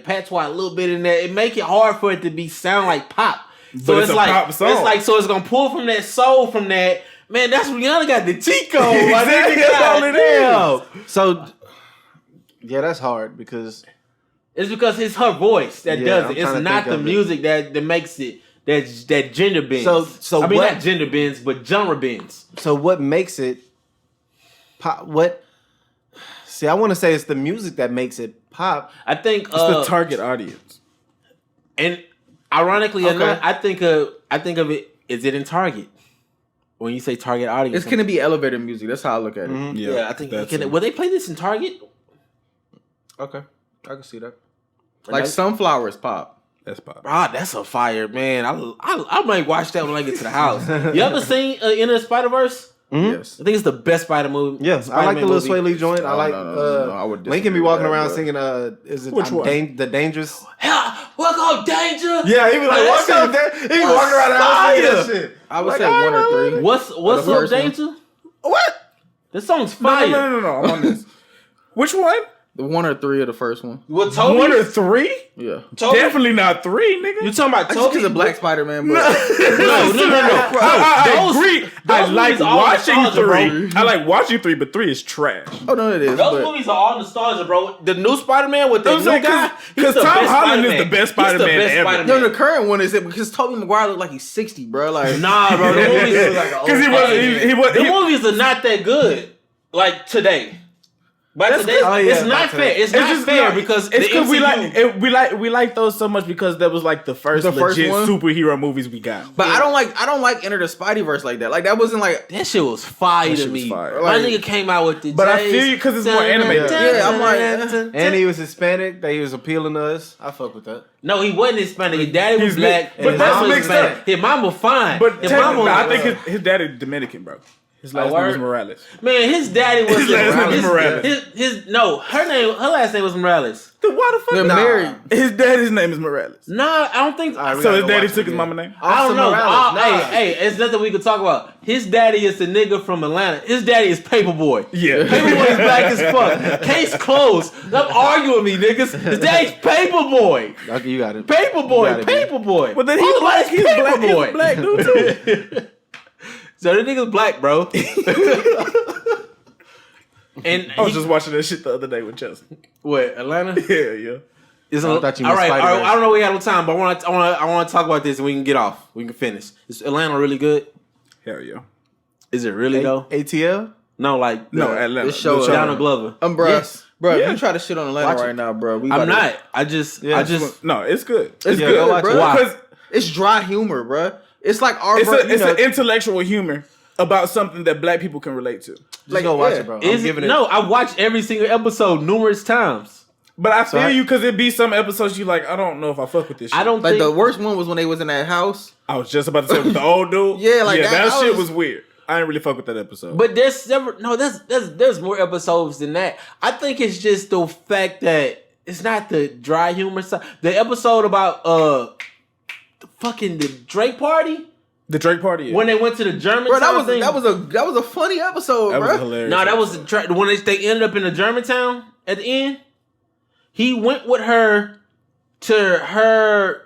patois a little bit in there. It make it hard for it to be sound like pop. So But it's it's a like pop song. it's like so it's gonna pull from that soul from that. Man, that's Rihanna got the Chico. Exactly, that's all it is. so yeah, that's hard because It's because it's her voice that Yeah, does I'm it. It's trying to not think the of it. music that makes it that gender bends. So I mean what- not gender bends, but genre bends. so what makes it pop? What? See, I want to say it's the music that makes it pop. I think It's the target audience. and ironically Okay. enough, I think of it. Is it in Target? When you say target audience, It's gonna be elevator music. That's how I look at it. Mm-hmm. yeah, I think that's can, it. will they play this in Target? Okay, I can see that. Like Sunflowers pop. That's pop. Ah, that's a fire, man. I might watch that when I get to the house. You ever seen Into the Spider-Verse? Yes. I think it's the best Spider movie. Yes, I like the Lil Sway Lee joint. I Oh, like. no, I would Lincoln be disagree walking with that, around but- singing. Is it Which one? The Dangerous? Welcome, Danger. Yeah, he be like, Man, "What's that up, shit He be walking around the house singing that fire. shit. I would Like, say all one right, or three. What's the up, first one. Danger? What? This song's No, fire. no. I'm on this. Which one? The one or three of the first one. What Toby? One or three? Yeah. Toby? Definitely not three, nigga. You talking about That's Toby? because of Black Spider-Man, but No. I Those- agree. I those like movies are all watching nostalgia, bro. three. I like watching three, but three is trash. oh no, it is. Those but movies are all nostalgia, bro. The new Spider-Man with the I'm new saying, guy. because he's the Tom best Holland is Spider-Man. the best He's Spider-Man best ever. Spider-Man. no, the current one is it because Tobey Maguire looked like he's 60, bro. Like Nah, bro. The movies, Because he wasn't. He the was. movies are not that good. Like today. But today, it's not fair. It's not just fair not- because it's because MCU we like those so much because that was like the first legit one? superhero movies we got. But I don't like Enter the Spideyverse like that. Like that wasn't like. that shit was fire That to shit was me. fire. My Like- nigga came out with the. But I J's. feel you 'cause it's more animated. Yeah, I'm like, And he was Hispanic. That he was appealing to us. I fuck with that. No, he wasn't Hispanic. His daddy was He's black, but and his that's mama was mixed Hispanic. up. His mama fine. But his mama I was, think his daddy Dominican, bro. His last name word? is Morales. man, his daddy was His last name is Morales. Her last name was Morales. Then why the fuck? They're married. His daddy's name is Morales. Nah, I don't think. All right, we So gotta his go daddy watch took it his again. mama name. I don't Austin know. Morales, nah. Hey, it's nothing we could talk about. His daddy is the nigga from Atlanta. His daddy is Paperboy. Yeah. Paperboy is black as fuck. Case closed. Stop arguing with me, niggas. His daddy's Paperboy. Okay, you got it. Paperboy. You gotta be. Paperboy. But then Who he's black. likes He's black. He's a Paperboy? black dude too. So the nigga's black, bro. And I was he- just watching that shit the other day with Chelsea. what, Atlanta? Yeah. It's I thought you all meant right. Spider-Verse. I don't know we got no time, but I want to talk about this and we can get off. We can finish. Is Atlanta really good? Hell yeah. Is it really though? ATL? No, like No, Atlanta. This show- Donald Glover. Bro, Yes. bro, Yeah. if you try to shit on Atlanta Watch it. right now, bro, we I'm about to- not. I just No, it's good. It's Yeah, good, go watch bro. it. Why? Because It's dry humor, bro. It's like our. it's you know, an intellectual humor about something that black people can relate to. Just go watch yeah. it, bro. Is I'm giving it? it. No, I watched every single episode numerous times. But I feel I- you because it be some episodes you like, I don't know if I fuck with this shit. I don't like think the worst one was when they was in that house. I was just about to say with the old dude. Yeah, like that- that I shit was- was weird. I didn't really fuck with that episode. But there's several. No, there's more episodes than that. I think it's just the fact that it's not the dry humor side. The episode about the Drake party the Drake party, yeah. when they went to the German Bro, that thing. was a funny episode, that bro. was hilarious. No, that was when they ended up in the Germantown at the end. He went with her to her.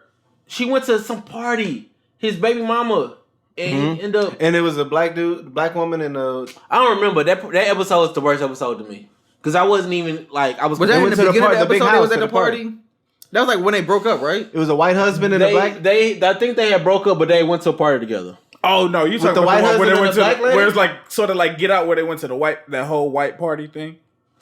She went to some party. His baby mama, and he ended up. And it was a black dude, black woman, and a. I don't remember that episode was the worst episode to me because I wasn't even like I was. Was that in went the to the beginning party, of the the big episode? They house was at at the the party. party. That was like when they broke up, right? It was a white husband and a black. I think they had broke up, but they went to a party together. Oh no, you talking the about white the one where husband they and went the to black lady? where it's like sort of like Get Out, where they went to that whole white party thing.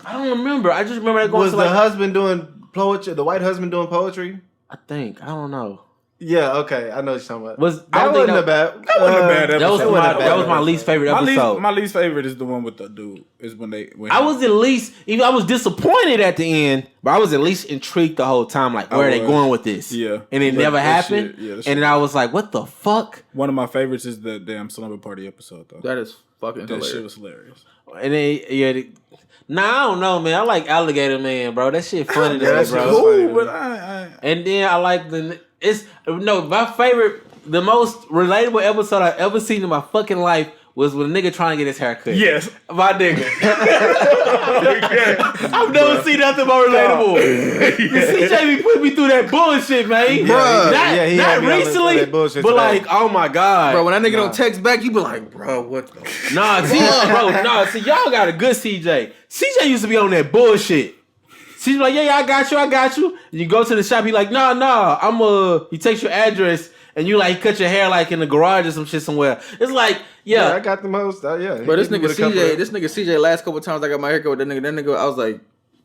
I don't remember. I just remember they going Was to the like. husband doing poetry? The white husband doing poetry? I think I don't know. Yeah. Okay, I know what you're talking about. Was that wasn't a bad? That wasn't a bad that was episode. that was my least favorite episode. My least favorite is the one with the dude. Is when I was at least, even I was disappointed at the end, but I was at least intrigued the whole time. Like, where are they was. going with this? Yeah. and it That- never that happened. shit- yeah, that and shit- then I was like, what the fuck? One of my favorites is the damn slumber party episode though. That is fucking That hilarious. shit was hilarious. And then nah, I don't know, man. I like Alligator Man, bro. That shit funny to me, that shit bro. was funny. Cool, but I And then I like my favorite, the most relatable episode I've ever seen in my fucking life was when a nigga trying to get his hair cut. yes. My nigga. I've never seen nothing more relatable. CJ be putting me through that bullshit, man. Bruh. Not, Yeah, he not had me on recently, that bullshit but today. like, oh my God. Bro, when that nigga don't text back, you be like, bro, what the? See, y'all got a good CJ. CJ used to be on that bullshit. She's like, yeah, I got you. And you go to the shop, he like, nah, he takes your address, and you like cut your hair like in the garage or some shit somewhere. It's like, Yeah, yeah. I got the most. Yeah. Bro, this He nigga with a couple CJ, of- this nigga CJ, last couple times I got my haircut with that nigga, I was like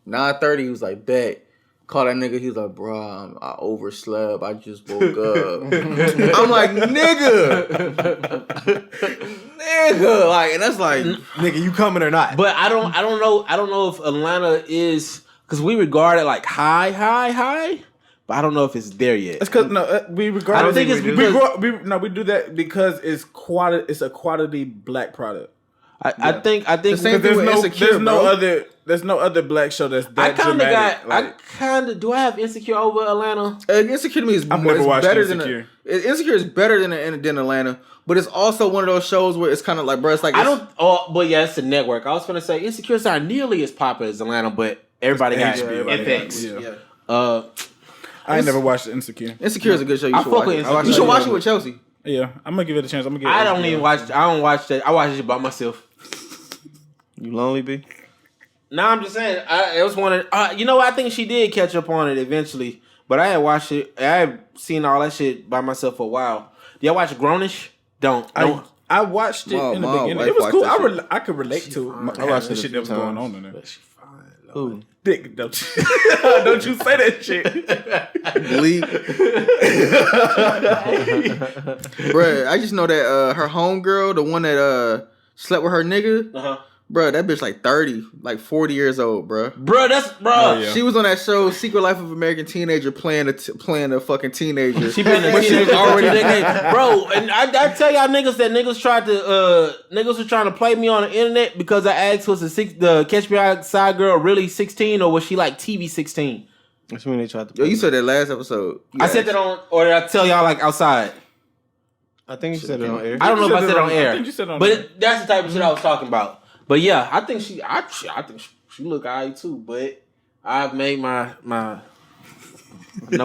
9:30. He was like, bet. Call that nigga. He was like, bro, I overslept. I just woke up. I'm like, nigga, like, and that's like, nigga, you coming or not? But I don't know if Atlanta is, because we regard it like high, but I don't know if it's there yet. It's because we regard. I don't think it's because- we do that because it's quality. It's a quality black product. I think The same thing There's with no, Insecure, there's no bro. other. There's no other black show that's that dramatic. do I have Insecure over Atlanta? Insecure to me is I've never watched better Insecure. Insecure is better than Atlanta, but it's also one of those shows where it's kind of like, bro, it's like But yeah, it's a network. I was gonna say Insecure's not nearly as popular as Atlanta, but everybody got HBO, FX. yeah. I ain't never watched Insecure. Insecure is a good show. You I should fuck watch with it. Insecure. You should watch it with Chelsea. Yeah, I'm gonna give it a chance. I don't watch that. I watch it by myself. You lonely, B? Nah, I'm just saying. It was one of. I think she did catch up on it eventually, but I had watched it. I had seen all that shit by myself for a while. Did y'all watch Grownish? Don't. I watched it in the my beginning. wife It was cool. watched that I could relate to I watched the it a shit few that was going times. on in there. She fine. Who? Dick, don't you, don't you say that shit. Bleak. Bruh, I just know that her homegirl, the one that slept with her nigga, bruh, that bitch like 30, like 40 years old, bruh. Bro. She was on that show Secret Life of American Teenager playing a fucking teenager. She been a teenager already, bro. And I tell y'all niggas that niggas were trying to play me on the internet because I asked was the Catch Me Outside girl really 16 or was she like TV 16? That's when they tried to. Yo, you said that last episode. I said that on, or did I tell y'all like outside? I think you said it on air. I don't know if I said it on air. I think you said it on air. But that's the type of shit I was talking about. But yeah, I think she look alright too. But I've made my noise. Who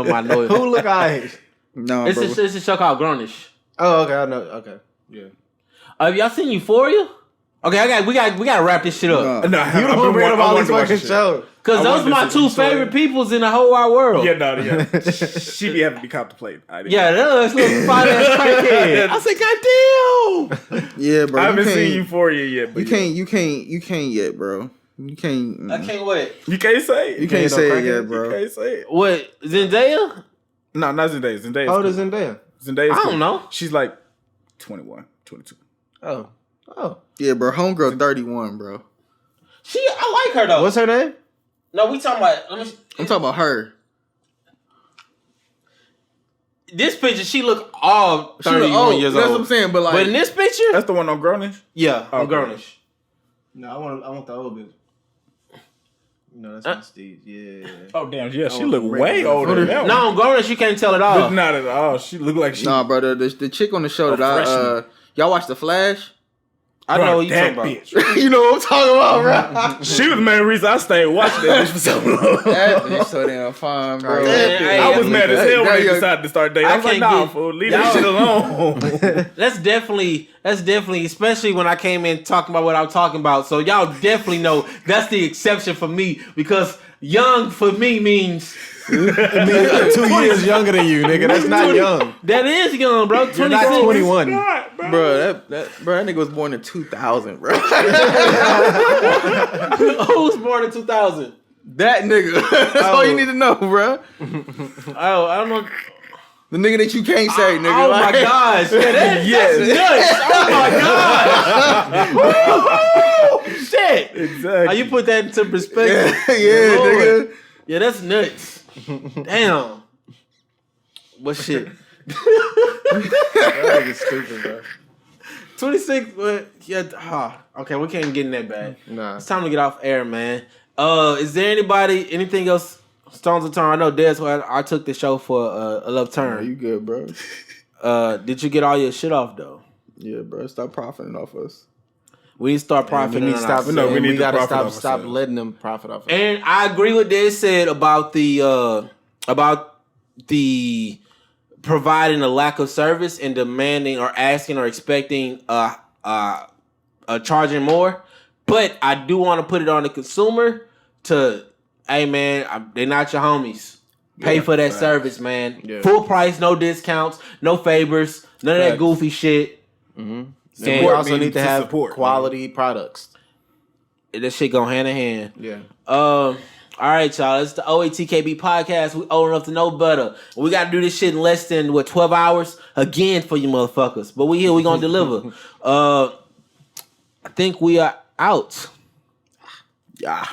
look alright? No, It's bro. a show called Grownish. Oh, okay, I know. Okay, yeah. Have y'all seen Euphoria? Okay, we gotta wrap this shit up. No, You don't read about this fucking show. Cause I those wanted are my to see two Euphoria. favorite peoples in the whole wide world. Yeah, no, yeah. She be having to be contemplated. Yeah, that little fine ass crackhead. I said, goddamn. Yeah, bro. I you haven't can't- seen Euphoria yet. But You can't yet, bro. You can't. I can't wait. You can't say it. You can't say it yet, You bro. can't say it. What, Zendaya? No, not Zendaya. Zendaya. How old is Zendaya? Zendaya? I don't know. She's like 21, 22. Oh. Yeah, bro. Homegirl 31, bro. I like her though. What's her name? No, we talking about. I'm talking about her. This picture, she look all She look 31 old. years That's old. what I'm saying. But like, But in this picture, That's the one on Grownish? yeah, I'm Okay. Grownish. No, I want the old bitch. No, that's my Steve. Yeah. Oh, damn. Yeah, she Oh, look regular. way older than that one. No, on Grownish, you can't tell at all. Not at all. She look like she... nah, brother. The chick on the show that I freshman. y'all watch The Flash. I Bro, know what you that talking about. bitch. You know what I'm talking about, bro. She was the main reason I stayed watching that bitch for so long. That bitch so damn fine, bro. Hey, I was mad as hell when they Hey, decided to start dating. I was like, can't nah, get- fool, leave that shit alone. That's definitely, especially when I came in talking about what I'm talking about. So y'all definitely know that's the exception for me because young for me means 2 years younger than you, nigga. That's not young. that is young, bro. You're not 26. 21. Bro, that nigga was born in 2000, bro. Who was born in 2000? That nigga. That's all you need to know, bro. Oh, I don't know. The nigga that you can't say, nigga. Oh my gosh. Yeah, that's nuts. Oh my god. Shit. Exactly. How you put that into perspective? Yeah, Lord. nigga. Yeah, that's nuts. Damn. What shit? That nigga's stupid, bro. 26, but yeah, okay, we can't get in that bad. Nah. It's time to get off air, man. Is there anything else? Stones of Turn. I know Des, I took the show for a left turn. You good, bro? Did you get all your shit off though? Yeah, bro. Stop profiting off us. We need to start We profiting. need to on stop. ourselves. No, we we need to gotta profit off stop ourselves. letting them profit off. And I agree with Des said about the providing a lack of service and demanding or asking or expecting charging more. But I do want to put it on the consumer to, hey man, they're not your homies. Pay for that service, man. Yeah. Full price, no discounts, no favors, none of that Facts. goofy shit. And And we also means need to to have support, quality products. that shit go hand in hand. Yeah. All right, y'all. It's the OATKB podcast. We old enough to know better. We got to do this shit in less than 12 hours again for you motherfuckers. But we here. We gonna deliver. I think we are out. Yeah.